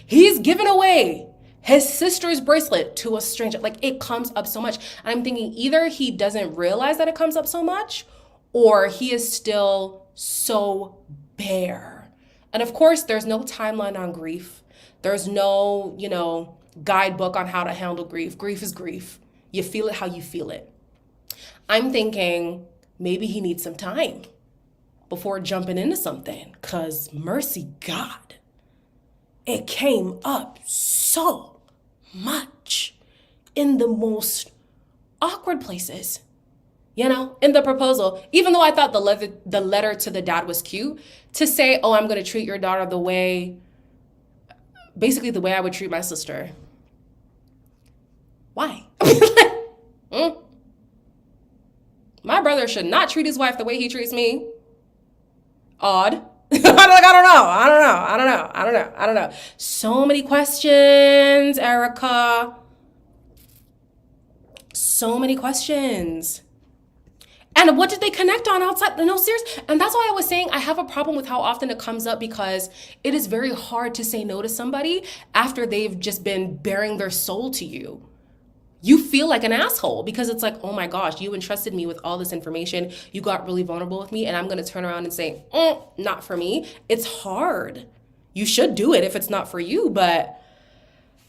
He's given away his sister's bracelet to a stranger. Like, it comes up so much. And I'm thinking either he doesn't realize that it comes up so much, or he is still so bare. And of course, there's no timeline on grief. There's no, guidebook on how to handle grief. Grief is grief. You feel it how you feel it. I'm thinking maybe he needs some time before jumping into something, because mercy God, it came up so much in the most awkward places. In the proposal, even though I thought the letter to the dad was cute, to say, oh, I'm going to treat your daughter basically the way I would treat my sister. Why? My brother should not treat his wife the way he treats me. Odd. I don't know. So many questions, Erica. So many questions. And what did they connect on outside? No, serious. And that's why I was saying I have a problem with how often it comes up, because it is very hard to say no to somebody after they've just been bearing their soul to you. You feel like an asshole, because it's like, oh my gosh, you entrusted me with all this information. You got really vulnerable with me, and I'm going to turn around and say, not for me. It's hard. You should do it if it's not for you. But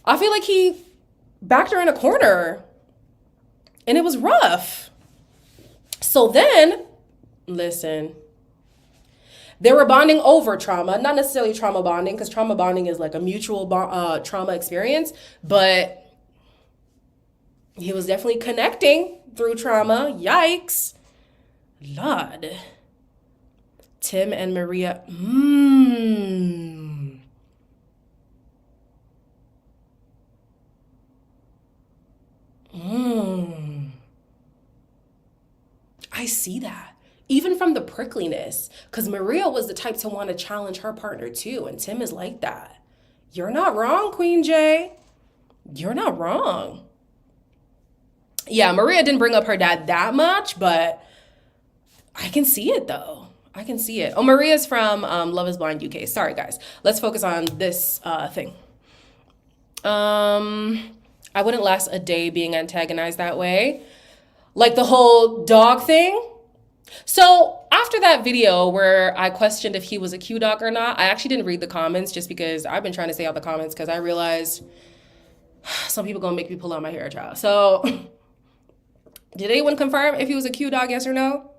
I feel like he backed her in a corner, and it was rough. So then, listen, they were bonding over trauma, not necessarily trauma bonding, because trauma bonding is like a mutual trauma experience, but he was definitely connecting through trauma. Yikes. Lord. Tim and Maria. I see that. Even from the prickliness, because Maria was the type to want to challenge her partner too, and Tim is like that. You're not wrong, Queen J. You're not wrong. Yeah, Maria didn't bring up her dad that much, but I can see it though. I can see it. Oh, Maria's from Love is Blind UK. Sorry, guys. Let's focus on this thing. I wouldn't last a day being antagonized that way. Like the whole dog thing. So after that video where I questioned if he was a Q dog or not, I actually didn't read the comments just because I've been trying to stay out the comments, because I realized some people gonna make me pull out my hair, child. So did anyone confirm if he was a Q dog, yes or no?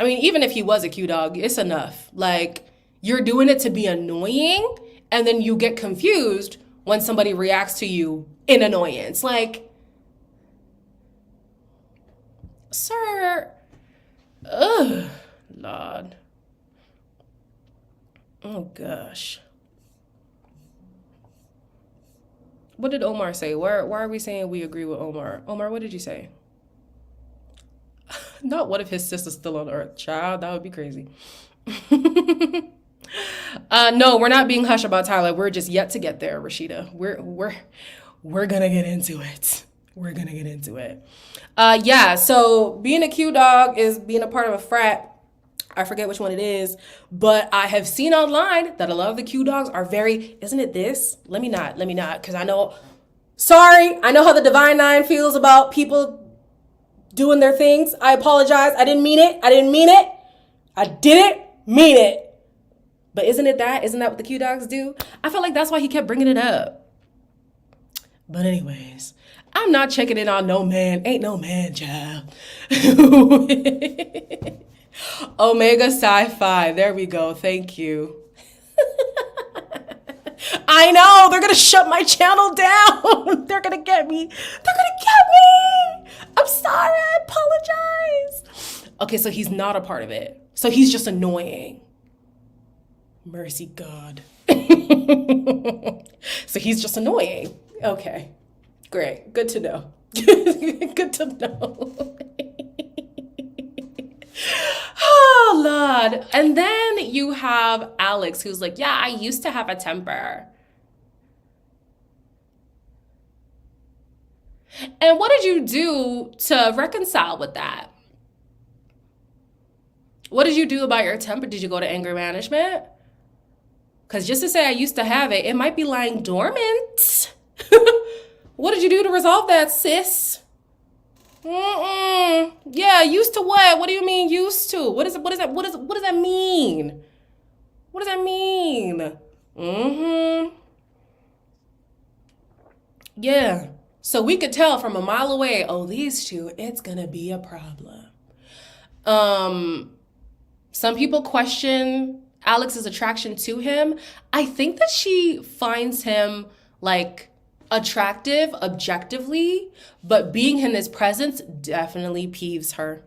I mean, even if he was a Q dog, it's enough. Like, you're doing it to be annoying, and then you get confused when somebody reacts to you in annoyance. Like, sir, Lord. Oh, gosh. What did Omar say? Why are we saying we agree with Omar? Omar, what did you say? Not what if his sister's still on Earth, child. That would be crazy. No, we're not being hush about Tyler. We're just yet to get there, Rashida. We're gonna get into it. We're gonna get into it. Yeah, so being a Q dog is being a part of a frat. I forget which one it is, but I have seen online that a lot of the Q dogs are very, isn't it this? Let me not, because I know how the Divine Nine feels about people doing their things. I apologize. I didn't mean it. I didn't mean it. But isn't it that? Isn't that what the Q dogs do? I felt like that's why he kept bringing it up. But anyways, I'm not checking in on no man. Ain't no man, child. Omega Sci-Fi. There we go. Thank you. I know. They're going to shut my channel down. They're going to get me. I'm sorry. I apologize. Okay, so he's not a part of it. So he's just annoying. Mercy God. So he's just annoying. Okay. Great. Good to know. Good to know. Oh, Lord. And then you have Alex, who's like, yeah, I used to have a temper. And what did you do to reconcile with that? What did you do about your temper? Did you go to anger management? Because just to say I used to have it, it might be lying dormant. What did you do to resolve that, sis? Yeah, used to what? What do you mean used to? What does that mean? What does that mean? Yeah. So we could tell from a mile away, oh, these two, it's gonna be a problem. Some people question Alex's attraction to him. I think that she finds him like attractive objectively, but being in his presence definitely peeves her.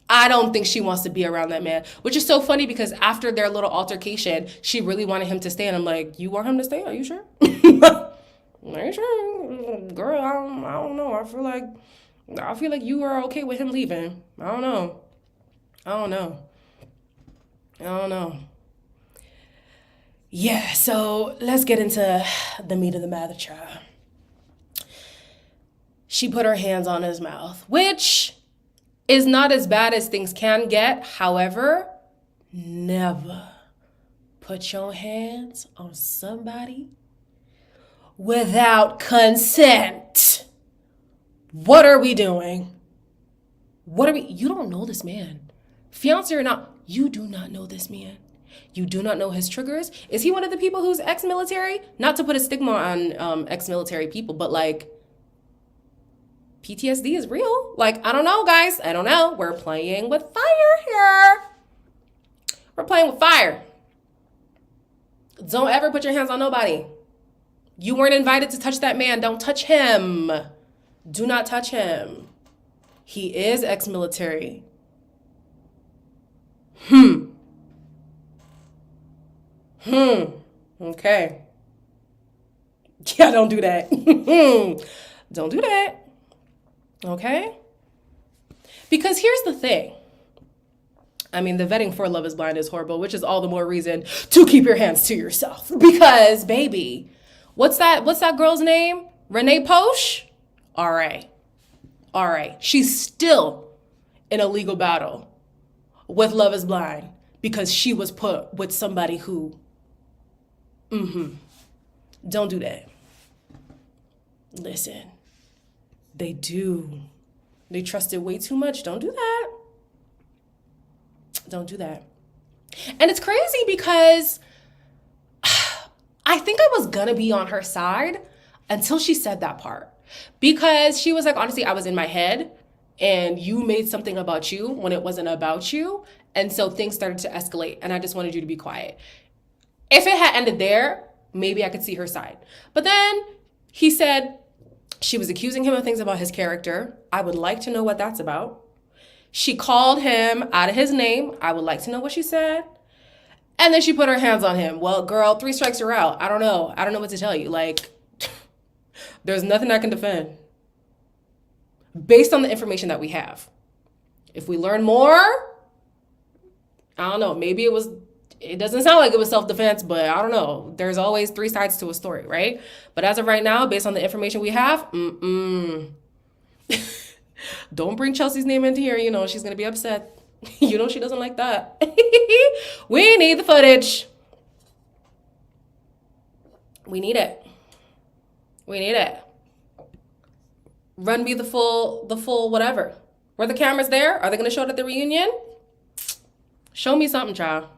I don't think she wants to be around that man, which is so funny because after their little altercation, she really wanted him to stay. And I'm like, you want him to stay? Are you sure? Are you sure? Girl, I don't know. I feel like you are okay with him leaving. I don't know. Yeah, so let's get into the meat of the matter, child. She put her hands on his mouth, which is not as bad as things can get. However, never put your hands on somebody without consent. What are we doing? You don't know this man. Fiance or not, you do not know this man. You do not know his triggers. Is he one of the people who's ex-military? Not to put a stigma on ex-military people, but like, PTSD is real. Like, I don't know, guys. I don't know. We're playing with fire here. We're playing with fire. Don't ever put your hands on nobody. You weren't invited to touch that man. Don't touch him. Do not touch him. He is ex-military. Okay. Yeah, don't do that. Don't do that. Okay? Because here's the thing. I mean, the vetting for Love is Blind is horrible, which is all the more reason to keep your hands to yourself. Because, baby, what's that girl's name? Renee Posh? All right. She's still in a legal battle with Love is Blind because she was put with somebody who, don't do that. Listen, they do. They trusted way too much. Don't do that. Don't do that. And it's crazy because I think I was gonna be on her side until she said that part. Because she was like, honestly, I was in my head and you made something about you when it wasn't about you. And so things started to escalate and I just wanted you to be quiet. If it had ended there, maybe I could see her side. But then he said she was accusing him of things about his character. I would like to know what that's about. She called him out of his name. I would like to know what she said. And then she put her hands on him. Well, girl, 3 strikes are out. I don't know what to tell you. Like, there's nothing I can defend based on the information that we have. If we learn more, I don't know. Maybe it doesn't sound like it was self-defense, but I don't know. There's always 3 sides to a story, right? But as of right now, based on the information we have, don't bring Chelsea's name into here. You know, she's going to be upset. You know, she doesn't like that. We need the footage. We need it. Run me the full whatever. Were the cameras there? Are they going to show it at the reunion? Show me something, child.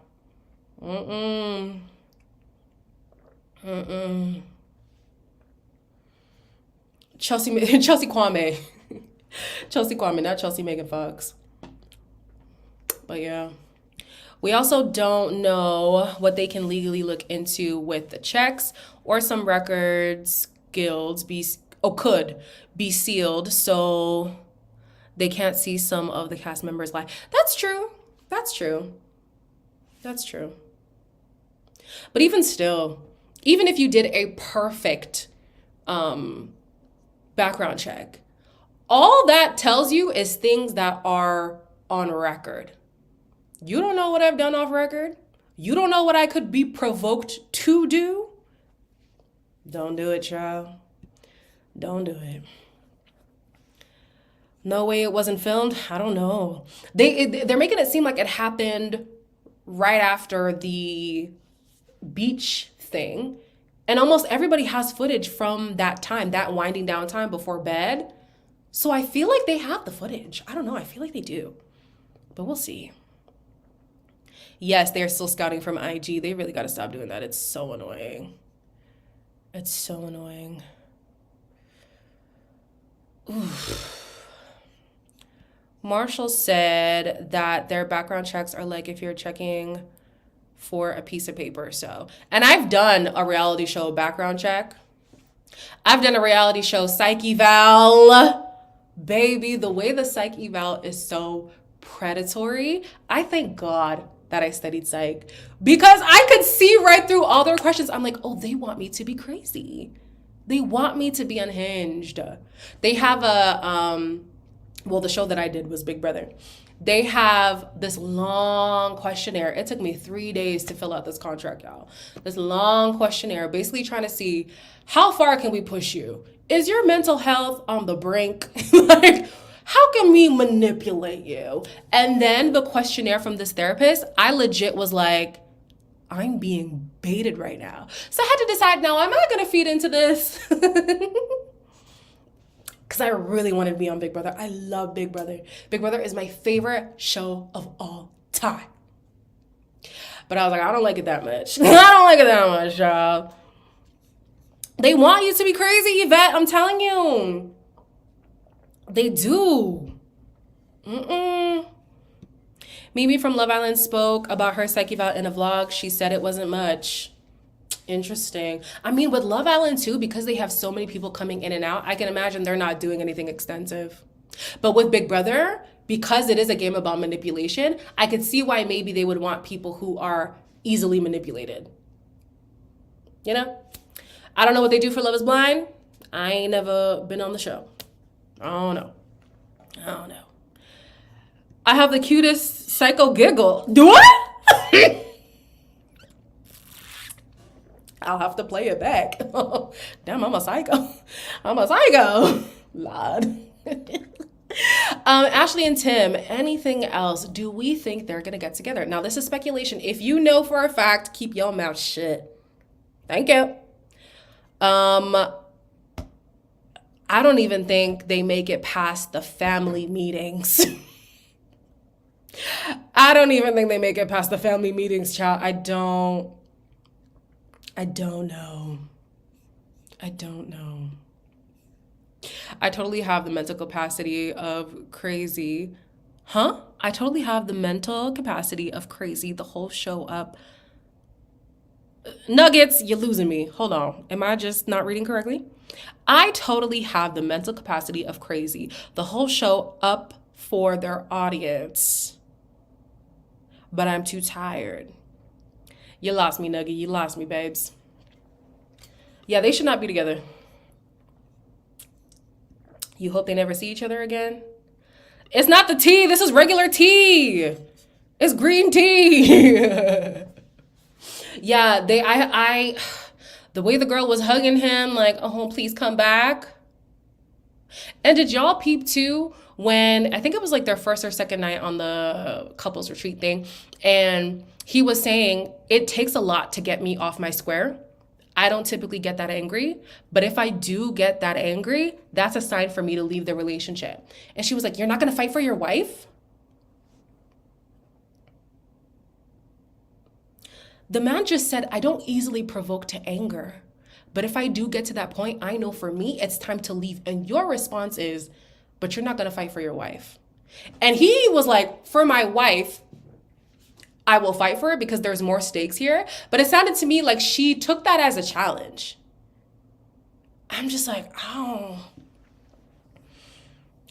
Chelsea Kwame. Chelsea Kwame, not Chelsea Megan Fox. But yeah. We also don't know what they can legally look into with the checks or some records guilds could be sealed so they can't see some of the cast members' life. That's true. But even still, even if you did a perfect background check, all that tells you is things that are on record. You don't know what I've done off record. You don't know what I could be provoked to do. Don't do it, child. Don't do it. No way it wasn't filmed. I don't know. They're making it seem like it happened right after the beach thing. And almost everybody has footage from that time, that winding down time before bed. So I feel like they have the footage. I don't know. I feel like they do. But we'll see. Yes, they're still scouting from IG. They really got to stop doing that. It's so annoying. It's so annoying. Oof. Marshall said that their background checks are like if you're checking for a piece of paper. So, and I've done a reality show background check. I've done a reality show psych eval. Baby, the way the psych eval is so predatory. I thank God that I studied psych because I could see right through all their questions. I'm like, oh, they want me to be crazy. They want me to be unhinged. They have the show that I did was Big Brother. They have this long questionnaire. It took me 3 days to fill out this contract, y'all. This long questionnaire, basically trying to see how far can we push you? Is your mental health on the brink? Like, how can we manipulate you? And then the questionnaire from this therapist, I legit was like, I'm being baited right now. So I had to decide now, am I going to feed into this? Because I really wanted to be on Big Brother. I love Big Brother. Big Brother is my favorite show of all time. But I was like, I don't like it that much. I don't like it that much, y'all. They want you to be crazy, Yvette. I'm telling you. They do. Mimi from Love Island spoke about her psych eval in a vlog. She said it wasn't much. Interesting. I mean, with Love Island too, because they have so many people coming in and out, I can imagine they're not doing anything extensive. But with Big Brother, because it is a game about manipulation, I could see why maybe they would want people who are easily manipulated. You know? I don't know what they do for Love is Blind. I ain't never been on the show. I don't know. I have the cutest psycho giggle. Do I? I'll have to play it back. Damn, I'm a psycho. Lord. Ashley and Tim, anything else? Do we think they're going to get together? Now, this is speculation. If you know for a fact, keep your mouth shut. Thank you. I don't even think they make it past the family meetings. I don't even think they make it past the family meetings, child. I don't know. I totally have the mental capacity of crazy. I totally have the mental capacity of crazy the whole show up. Nuggets, you're losing me. Hold on. Am I just not reading correctly? I totally have the mental capacity of crazy the whole show up for their audience. But I'm too tired. You lost me, Nugget. You lost me, babes. Yeah, they should not be together. You hope they never see each other again? It's not the tea. This is regular tea. It's green tea. Yeah, the way the girl was hugging him, like, oh, please come back. And did y'all peep too when, I think it was like their first or second night on the couples retreat thing, and he was saying, it takes a lot to get me off my square. I don't typically get that angry, but if I do get that angry, that's a sign for me to leave the relationship. And she was like, you're not going to fight for your wife? The man just said, I don't easily provoke to anger. But if I do get to that point, I know for me, it's time to leave. And your response is, but you're not going to fight for your wife. And he was like, for my wife, I will fight for it because there's more stakes here. But it sounded to me like she took that as a challenge. I'm just like, I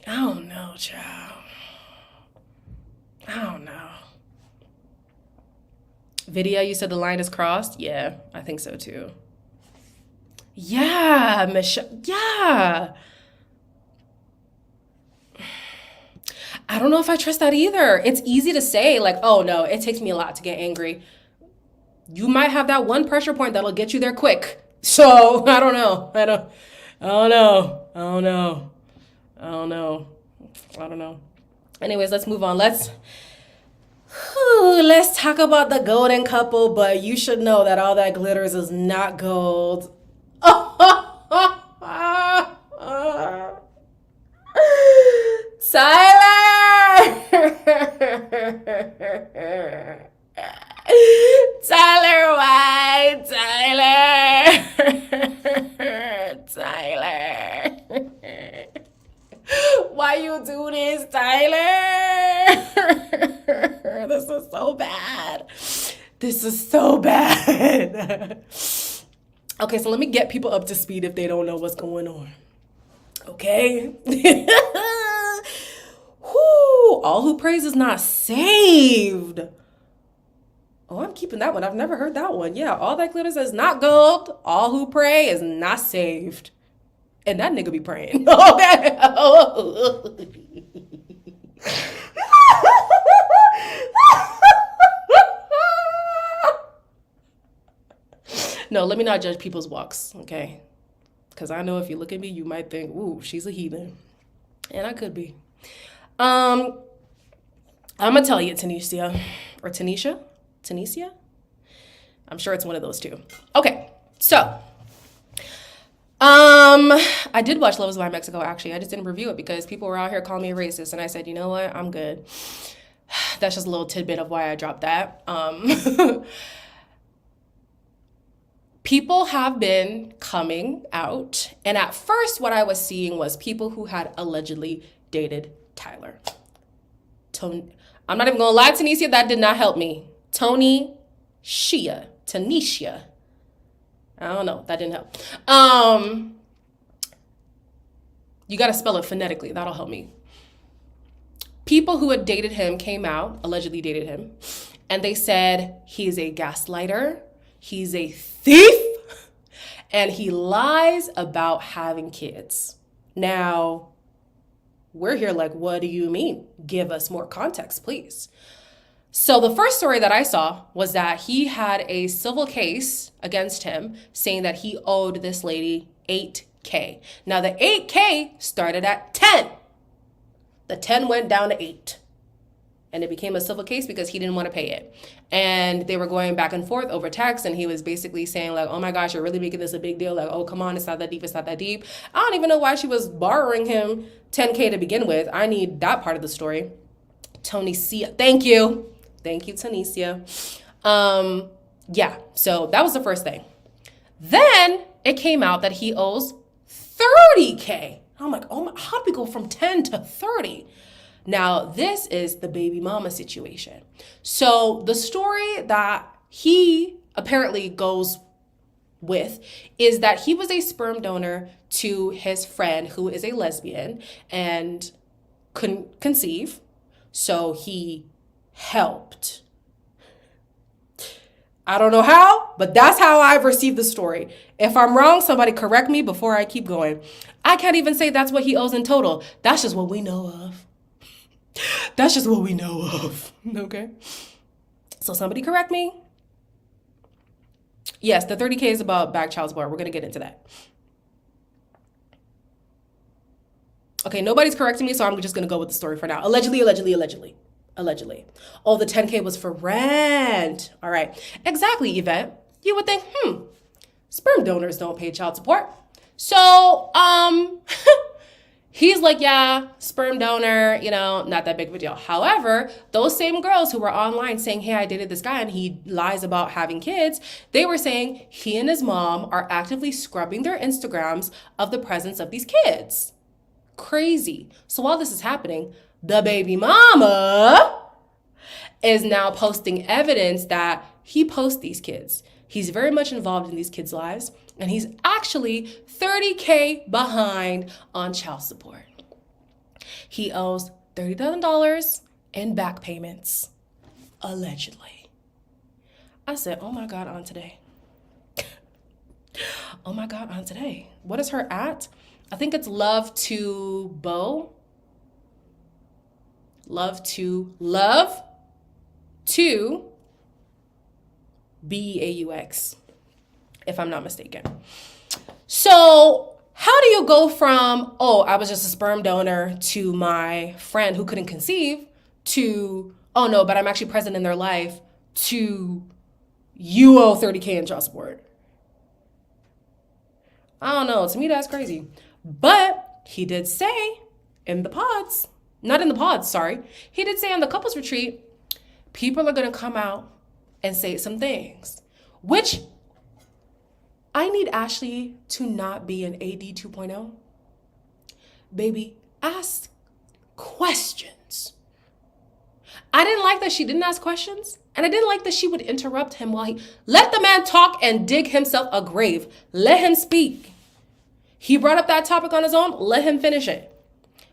don't know, child. I don't know. Vidya, you said the line is crossed? Yeah, I think so too. Yeah, Michelle. Yeah. I don't know if I trust that either. It's easy to say, like, oh no, it takes me a lot to get angry. You might have that one pressure point that'll get you there quick. So I don't know. I don't know. Anyways, let's move on. Let's talk about the golden couple, but you should know that all that glitters is not gold. Tyler! Tyler White! Tyler! Why you do this, Tyler? This is so bad. This is so bad. Okay, so let me get people up to speed if they don't know what's going on. Okay? All who praise is not saved. Oh, I'm keeping that one. I've never heard that one. Yeah, all that glitters is not gold. All who pray is not saved. And that nigga be praying. Okay. No, let me not judge people's walks, okay? Because I know if you look at me, you might think, ooh, she's a heathen. And I could be. I'm going to tell you, Tanisha. Or Tanisha? Tanisha? I'm sure it's one of those two. Okay, so I did watch Love is Blind Mexico, actually. I just didn't review it because people were out here calling me a racist, and I said, you know what? I'm good. That's just a little tidbit of why I dropped that. People have been coming out, and at first what I was seeing was people who had allegedly dated Tyler. I'm not even gonna lie, Tanisha, that did not help me. Tanisha. I don't know, that didn't help. You gotta spell it phonetically, that'll help me. People who had dated him came out, allegedly dated him, and they said he's a gaslighter, he's a thief, and he lies about having kids. Now, we're here like, what do you mean? Give us more context, please. So the first story that I saw was that he had a civil case against him saying that he owed this lady $8K. Now the $8K started at 10. The 10 went down to 8. And it became a civil case because he didn't want to pay it. And they were going back and forth over text, and he was basically saying like, oh my gosh, you're really making this a big deal. Like, oh, come on, it's not that deep, it's not that deep. I don't even know why she was borrowing him $10K to begin with. I need that part of the story. Tanisha, thank you, Tanisha. Yeah, so that was the first thing. Then it came out that he owes $30K. I'm like, oh my, how did we go from 10 to 30? Now, this is the baby mama situation. So the story that he apparently goes with is that he was a sperm donor to his friend who is a lesbian and couldn't conceive. So he helped. I don't know how, but that's how I've received the story. If I'm wrong, somebody correct me before I keep going. I can't even say that's what he owes in total. That's just what we know of. That's just what we know of, okay? So somebody correct me. Yes, the 30K is about back child support. We're going to get into that. Okay, nobody's correcting me, so I'm just going to go with the story for now. Allegedly. Oh, the 10K was for rent. All right. Exactly, Yvette. You would think, sperm donors don't pay child support. So, he's like, yeah, sperm donor, not that big of a deal. However, those same girls who were online saying, hey, I dated this guy and he lies about having kids, they were saying he and his mom are actively scrubbing their Instagrams of the presence of these kids. Crazy. So while this is happening, the baby mama is now posting evidence that he posts these kids. He's very much involved in these kids' lives, and he's actually $30K behind on child support. He owes $30,000 in back payments, allegedly. I said, oh my God, on today. Oh my God, on today. What is her at? I think it's love to Bo. Love to Beaux, if I'm not mistaken. So how do you go from, oh, I was just a sperm donor, to my friend who couldn't conceive, to, oh no, but I'm actually present in their life, to you owe $30K in child support? I don't know. To me, that's crazy. But he did say in the pods, not in the pods, sorry. He did say on the couples retreat, people are going to come out and say some things, which I need Ashley to not be an AD 2.0. Baby, ask questions. I didn't like that she didn't ask questions. And I didn't like that she would interrupt him while he let the man talk and dig himself a grave. Let him speak. He brought up that topic on his own. Let him finish it.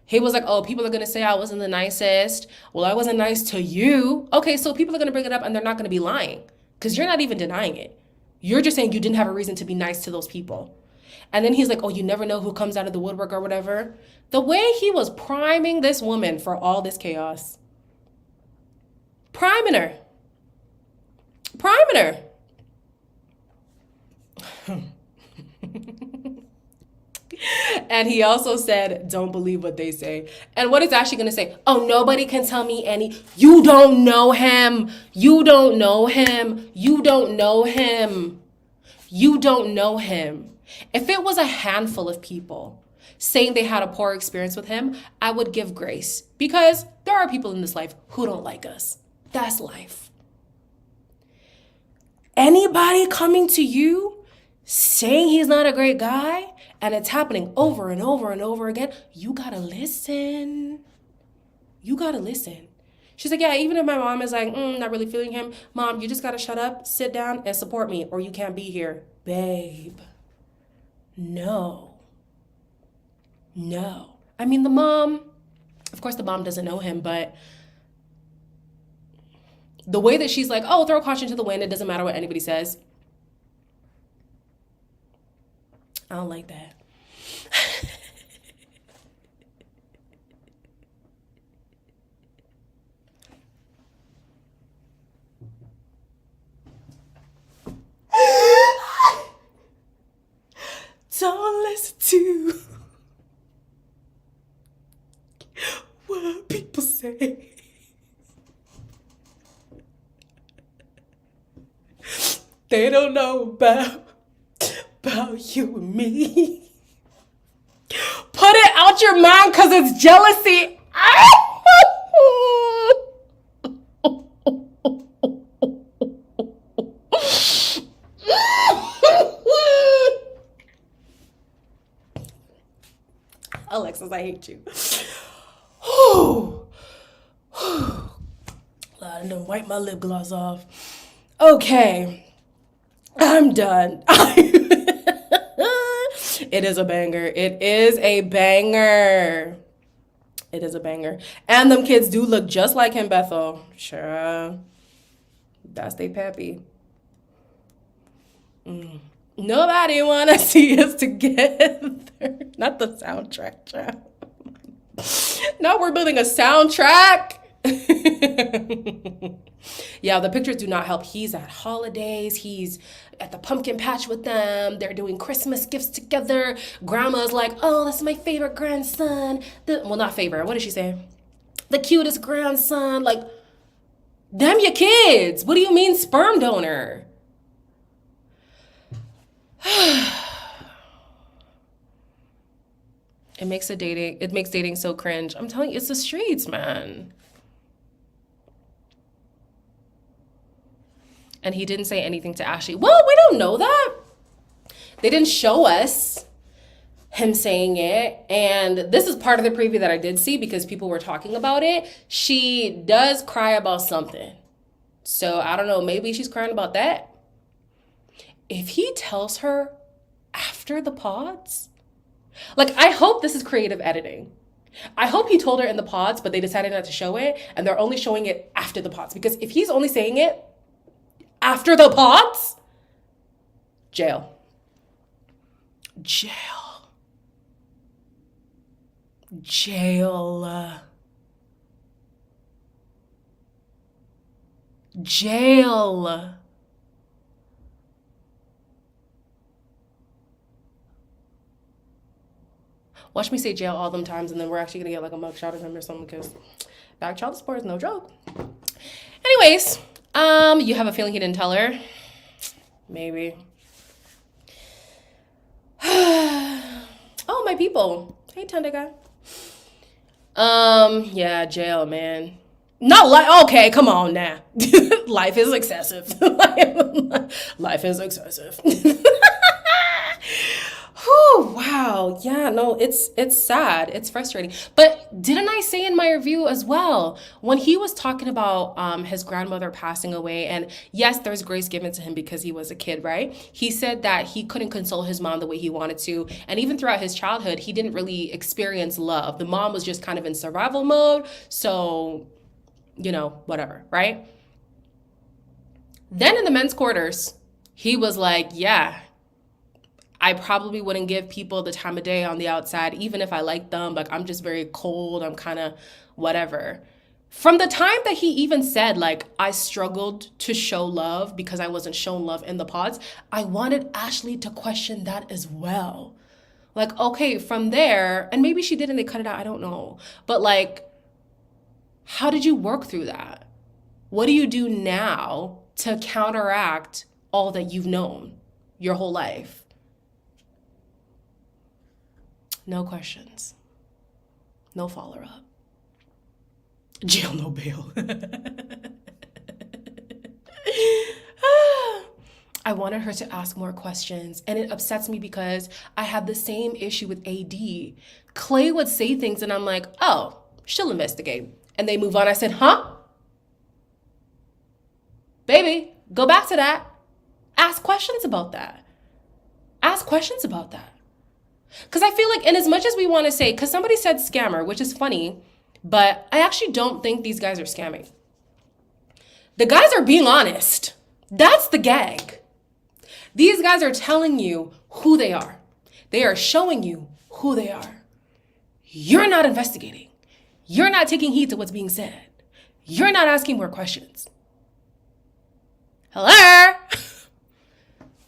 He was like, oh, people are going to say I wasn't the nicest. Well, I wasn't nice to you. Okay, so people are going to bring it up and they're not going to be lying because you're not even denying it. You're just saying you didn't have a reason to be nice to those people. And then he's like, oh, you never know who comes out of the woodwork or whatever. The way he was priming this woman for all this chaos. Priming her. And he also said, don't believe what they say. And what is Ashley going to say? Oh, nobody can tell me any. You don't know him. You don't know him. You don't know him. You don't know him. If it was a handful of people saying they had a poor experience with him, I would give grace because there are people in this life who don't like us. That's life. Anybody coming to you saying he's not a great guy, and it's happening over and over and over again, you gotta listen. You gotta listen. She's like, yeah, even if my mom is like, not really feeling him, Mom, you just gotta shut up, sit down, and support me, or you can't be here. Babe, no. I mean, the mom, of course the mom doesn't know him, but the way that she's like, oh, throw caution to the wind, it doesn't matter what anybody says. I don't like that. Don't listen to what people say. They don't know about you and me. Put it out your mind because it's jealousy. Alexis, I hate you. I done wipe my lip gloss off. Okay, I'm done. It is a banger. It is a banger. It is a banger. And them kids do look just like him, Bethel. Sure. That's they pappy. Nobody wanna see us together. Not the soundtrack, child. Now we're building a soundtrack. Yeah, the pictures do not help. He's at holidays. He's at the pumpkin patch with them. They're doing Christmas gifts together. Grandma's like, oh, that's my favorite grandson. Well, not favorite. What did she say? The cutest grandson. Like, them your kids. What do you mean sperm donor? It makes dating so cringe. I'm telling you, it's the streets, man. And he didn't say anything to Ashley. Well, we don't know that. They didn't show us him saying it. And this is part of the preview that I did see because people were talking about it. She does cry about something. So I don't know, maybe she's crying about that. If he tells her after the pods, like, I hope this is creative editing. I hope he told her in the pods, but they decided not to show it. And they're only showing it after the pods. Because if he's only saying it After the pods? Jail. Jail. Jail. Jail. Watch me say jail all them times, and then we're actually gonna get like a mugshot of him or something, because back child support is no joke. Anyways, you have a feeling he didn't tell her? Maybe. Oh, my people. Hey, Tundega. Yeah, jail, man. Not like, okay, come on now. Life is excessive. Life is excessive. Oh, wow. Yeah, no, it's sad. It's frustrating. But didn't I say in my review as well, when he was talking about his grandmother passing away, and yes, there's grace given to him because he was a kid, right? He said that he couldn't console his mom the way he wanted to. And even throughout his childhood, he didn't really experience love. The mom was just kind of in survival mode. So, whatever, right? Then in the men's quarters, he was like, yeah, I probably wouldn't give people the time of day on the outside, even if I like them. Like, I'm just very cold. I'm kind of whatever. From the time that he even said, like, I struggled to show love because I wasn't shown love in the pods, I wanted Ashley to question that as well. Like, okay, from there, and maybe she did and they cut it out, I don't know. But like, how did you work through that? What do you do now to counteract all that you've known your whole life? No questions. No follow-up. Jail, no bail. I wanted her to ask more questions, and it upsets me because I had the same issue with AD. Clay would say things, and I'm like, oh, she'll investigate. And they move on. I said, huh? Baby, go back to that. Ask questions about that. Ask questions about that. Because I feel like, in as much as we want to say, because somebody said scammer, which is funny, but I actually don't think these guys are scamming. The guys are being honest. That's the gag. These guys are telling you who they are. They are showing you who they are. You're not investigating. You're not taking heed to what's being said. You're not asking more questions. Hello?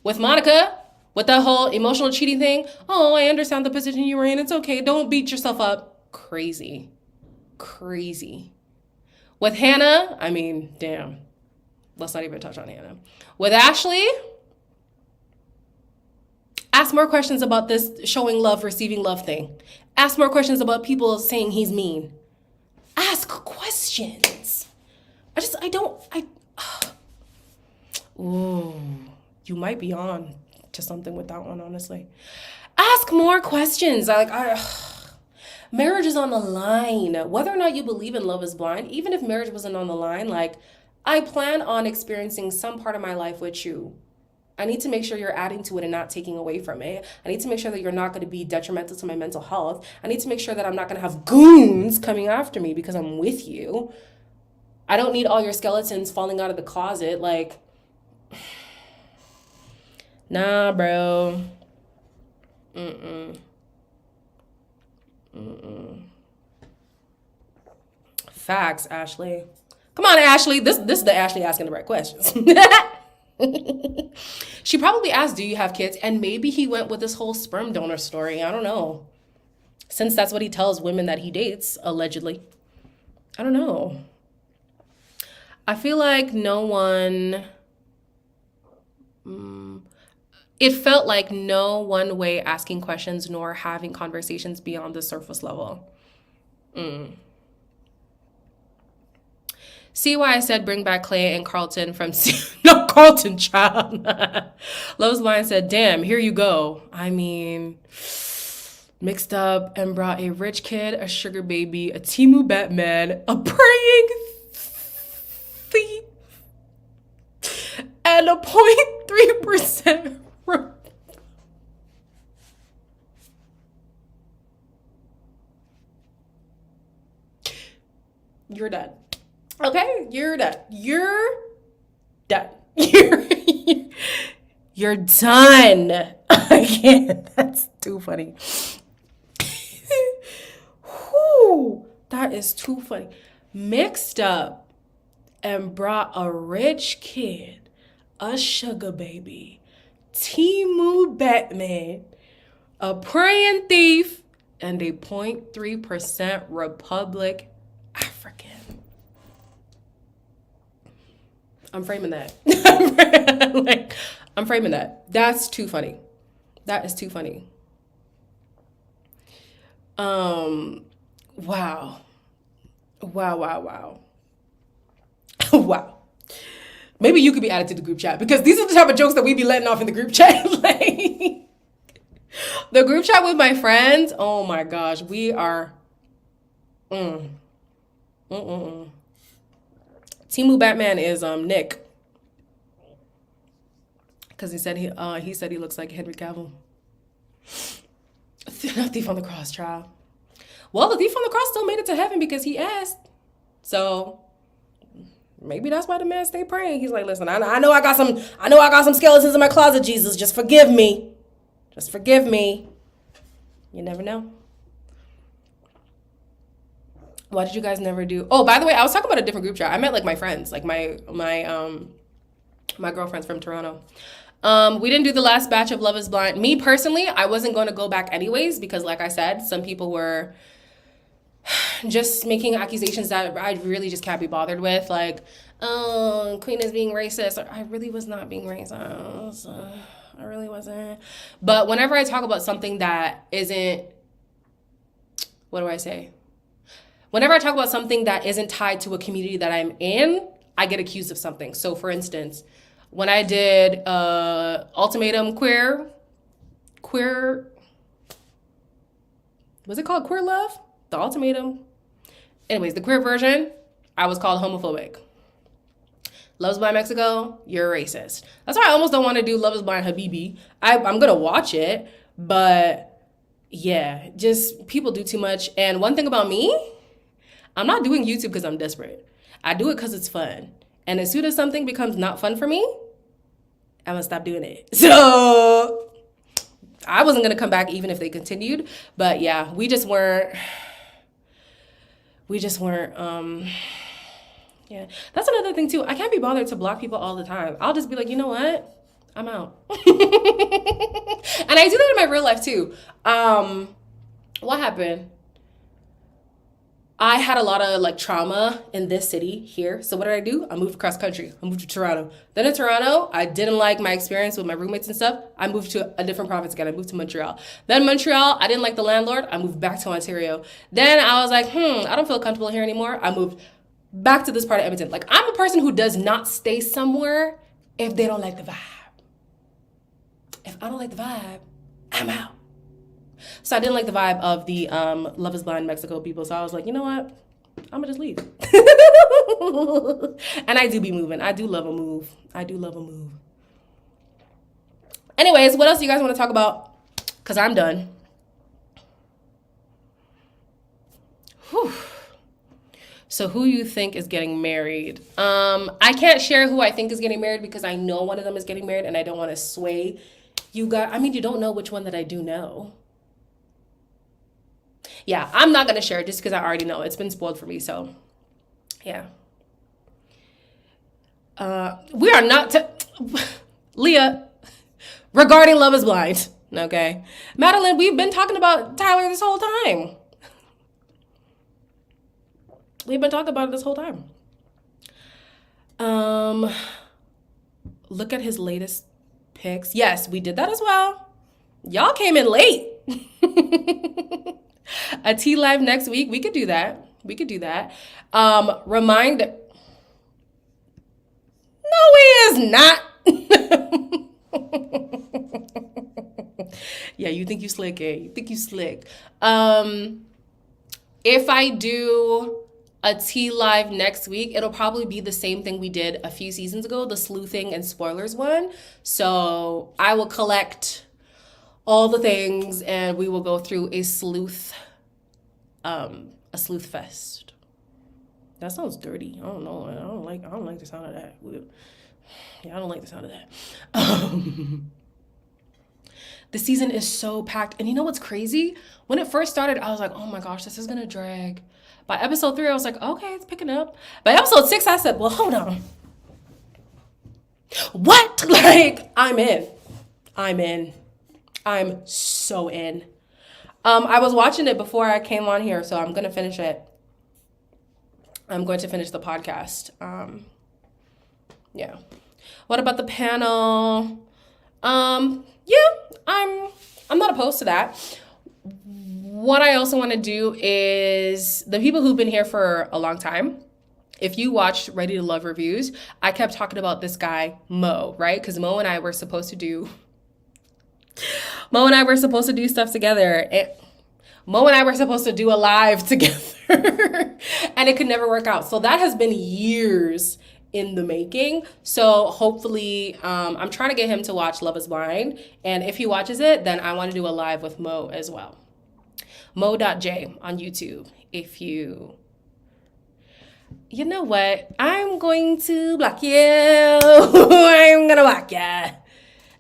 With Monica, with that whole emotional cheating thing, oh, I understand the position you were in. It's okay. Don't beat yourself up. Crazy. With Hannah, I mean, damn. Let's not even touch on Hannah. With Ashley, ask more questions about this showing love, receiving love thing. Ask more questions about people saying he's mean. Ask questions. Ooh, you might be on to something with that one, honestly. Ask more questions. Marriage is on the line. Whether or not you believe in Love is Blind, even if marriage wasn't on the line, like, I plan on experiencing some part of my life with you. I need to make sure you're adding to it and not taking away from it. I need to make sure that you're not going to be detrimental to my mental health. I need to make sure that I'm not going to have goons coming after me because I'm with you. I don't need all your skeletons falling out of the closet. Like, nah, bro. Facts, Ashley. Come on, Ashley. This is the Ashley asking the right questions. She probably asked, do you have kids? And maybe he went with this whole sperm donor story. I don't know. Since that's what he tells women that he dates, allegedly. I don't know. I feel like no one... It felt like no one way asking questions nor having conversations beyond the surface level. See why I said bring back Clay and Carlton from... No, Carlton, child. Love's Blind said, damn, here you go. I mean, mixed up and brought a rich kid, a sugar baby, a Timu Batman, a praying thief, and a 0.3% You're done. Okay, you're done. You're done. You're, you're done. I can't. That's too funny. Whew, that is too funny. Mixed up and brought a rich kid, a sugar baby, Timu Batman, a praying thief, and a 0.3% Republic African. I'm framing that. I'm framing that. That's too funny. That is too funny. Wow. Wow. Wow. Maybe you could be added to the group chat because these are the type of jokes that we be letting off in the group chat. Like, the group chat with my friends, oh my gosh, we are. Timu Batman is Nick, because he said he looks like Henry Cavill. Not Thief on the Cross, child. Well, the thief on the cross still made it to heaven because he asked. So maybe that's why the man stayed praying. He's like, listen, I know I got some skeletons in my closet, Jesus. Just forgive me. Just forgive me. You never know. Why did you guys never do? Oh, by the way, I was talking about a different group chat. I met like my friends, like my girlfriends from Toronto. We didn't do the last batch of Love is Blind. Me personally, I wasn't going to go back anyways because, like I said, some people were just making accusations that I really just can't be bothered with. Like, oh, Queen is being racist. I really was not being racist. I really wasn't. But whenever I talk about something that isn't, what do I say? Whenever I talk about something that isn't tied to a community that I'm in, I get accused of something. So, for instance, when I did Ultimatum Queer, was it called Queer Love? The Ultimatum. Anyways, the queer version, I was called homophobic. Love is Blind Mexico, you're racist. That's why I almost don't want to do Love is Blind Habibi. I'm going to watch it, but yeah, just people do too much. And one thing about me, I'm not doing YouTube because I'm desperate. I do it because it's fun. And as soon as something becomes not fun for me, I'm going to stop doing it. So I wasn't going to come back even if they continued. But yeah, we just weren't, yeah. That's another thing too. I can't be bothered to block people all the time. I'll just be like, you know what? I'm out. And I do that in my real life too. What happened? I had a lot of like trauma in this city here. So what did I do? I moved across country. I moved to Toronto. Then in Toronto, I didn't like my experience with my roommates and stuff. I moved to a different province again. I moved to Montreal. Then Montreal, I didn't like the landlord. I moved back to Ontario. Then I was like, I don't feel comfortable here anymore. I moved back to this part of Edmonton. Like, I'm a person who does not stay somewhere if they don't like the vibe. If I don't like the vibe, I'm out. So I didn't like the vibe of the Love is Blind Mexico people. So I was like, you know what? I'm going to just leave. And I do be moving. I do love a move. Anyways, what else do you guys want to talk about? Because I'm done. Whew. So who you think is getting married? I can't share who I think is getting married because I know one of them is getting married and I don't want to sway you guys. I mean, you don't know which one that I do know. Yeah, I'm not going to share it just because I already know. It's been spoiled for me, so yeah. We are not... Leah, regarding Love is Blind, okay? Madeline, we've been talking about Tyler this whole time. We've been talking about it this whole time. Look at his latest pics. Yes, we did that as well. Y'all came in late. A tea live next week. We could do that. Remind. No, he is not. Yeah, you think you slick, eh? You think you slick. If I do a tea live next week, it'll probably be the same thing we did a few seasons ago, the sleuthing and spoilers one. So I will collect all the things and we will go through a sleuth fest. That sounds dirty. I don't know. I don't like the sound of that. Yeah, I don't like the sound of that. The season is so packed. And you know what's crazy? When it first started, I was like, oh my gosh, this is gonna drag. By episode 3, I was like, okay, it's picking up. By episode 6, I said, well, hold on. What? Like, I'm in. I'm so in. I was watching it before I came on here, so I'm gonna finish it. I'm going to finish the podcast. Yeah. What about the panel? Yeah, I'm not opposed to that. What I also want to do is the people who've been here for a long time. If you watched Ready to Love reviews, I kept talking about this guy, Mo, right? Because Mo and I were supposed to do stuff together. Mo and I were supposed to do a live together and it could never work out. So that has been years in the making. So hopefully, I'm trying to get him to watch Love is Blind. And if he watches it, then I want to do a live with Mo as well. Mo.j on YouTube. If you know what? I'm going to block you. I'm going to block you. I'm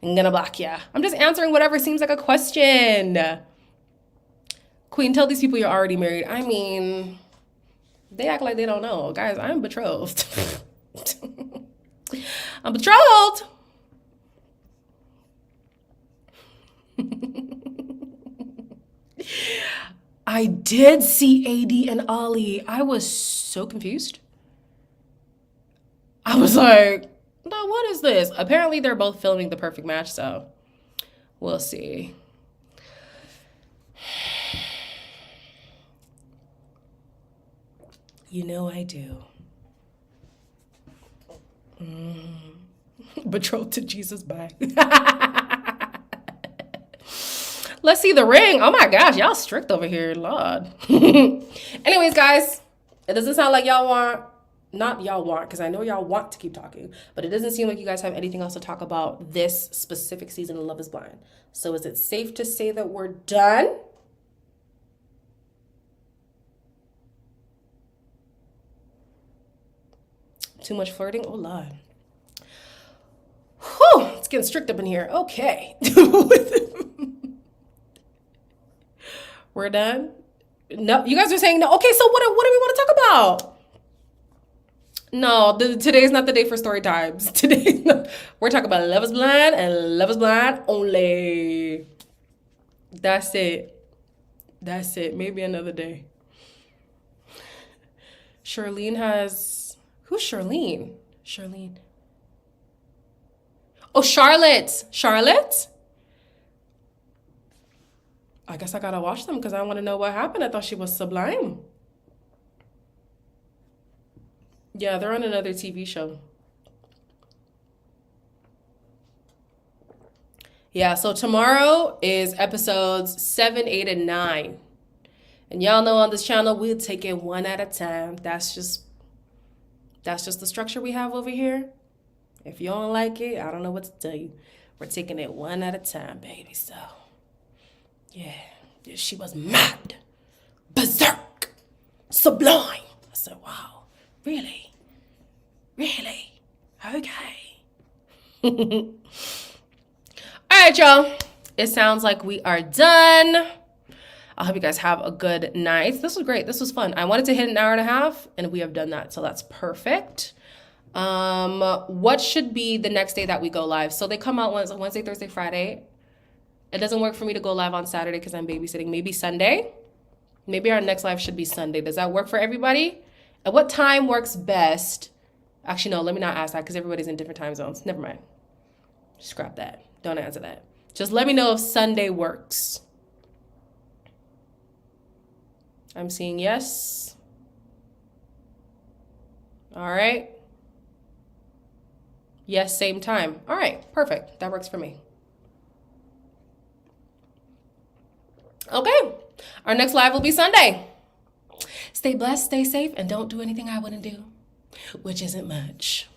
going to block you. I'm just answering whatever seems like a question. Queen, tell these people you're already married. I mean, they act like they don't know. Guys, I'm betrothed. I'm betrothed. I did see AD and Ollie. I was so confused. I was like, no, what is this? Apparently they're both filming The Perfect Match, so we'll see. You know I do. Betrothed to Jesus, bye. Let's see the ring. Oh my gosh, y'all strict over here, Lord. Anyways, guys, it doesn't sound like because I know y'all want to keep talking, but it doesn't seem like you guys have anything else to talk about this specific season of Love is Blind. So is it safe to say that we're done? Too much flirting? Oh, Lord. Whew, it's getting strict up in here. Okay. We're done? No, you guys are saying no. Okay, so what do we want to talk about? No, today's not the day for story times. We're talking about Love is Blind and Love is Blind only. That's it. Maybe another day. Charlene has... Who's Charlene? Oh, Charlotte. I guess I gotta watch them because I want to know what happened. I thought she was Sublime. Yeah, they're on another TV show. Yeah, so tomorrow is episodes 7, 8, and 9. And y'all know on this channel, we'll take it one at a time. That's just the structure we have over here. If you don't like it, I don't know what to tell you. We're taking it one at a time, baby. So, yeah, she was mad, berserk, sublime. I said, wow, really? Okay. All right, y'all. It sounds like we are done. I hope you guys have a good night. This was great. This was fun. I wanted to hit an hour and a half, and we have done that, so that's perfect. What should be the next day that we go live? So they come out Wednesday, Thursday, Friday. It doesn't work for me to go live on Saturday because I'm babysitting. Maybe Sunday. Maybe our next live should be Sunday. Does that work for everybody? At what time works best? Actually, no, let me not ask that because everybody's in different time zones. Never mind. Scrap that. Don't answer that. Just let me know if Sunday works. I'm seeing yes. All right. Yes, same time. All right, perfect. That works for me. Okay, our next live will be Sunday. Stay blessed, stay safe, and don't do anything I wouldn't do, which isn't much.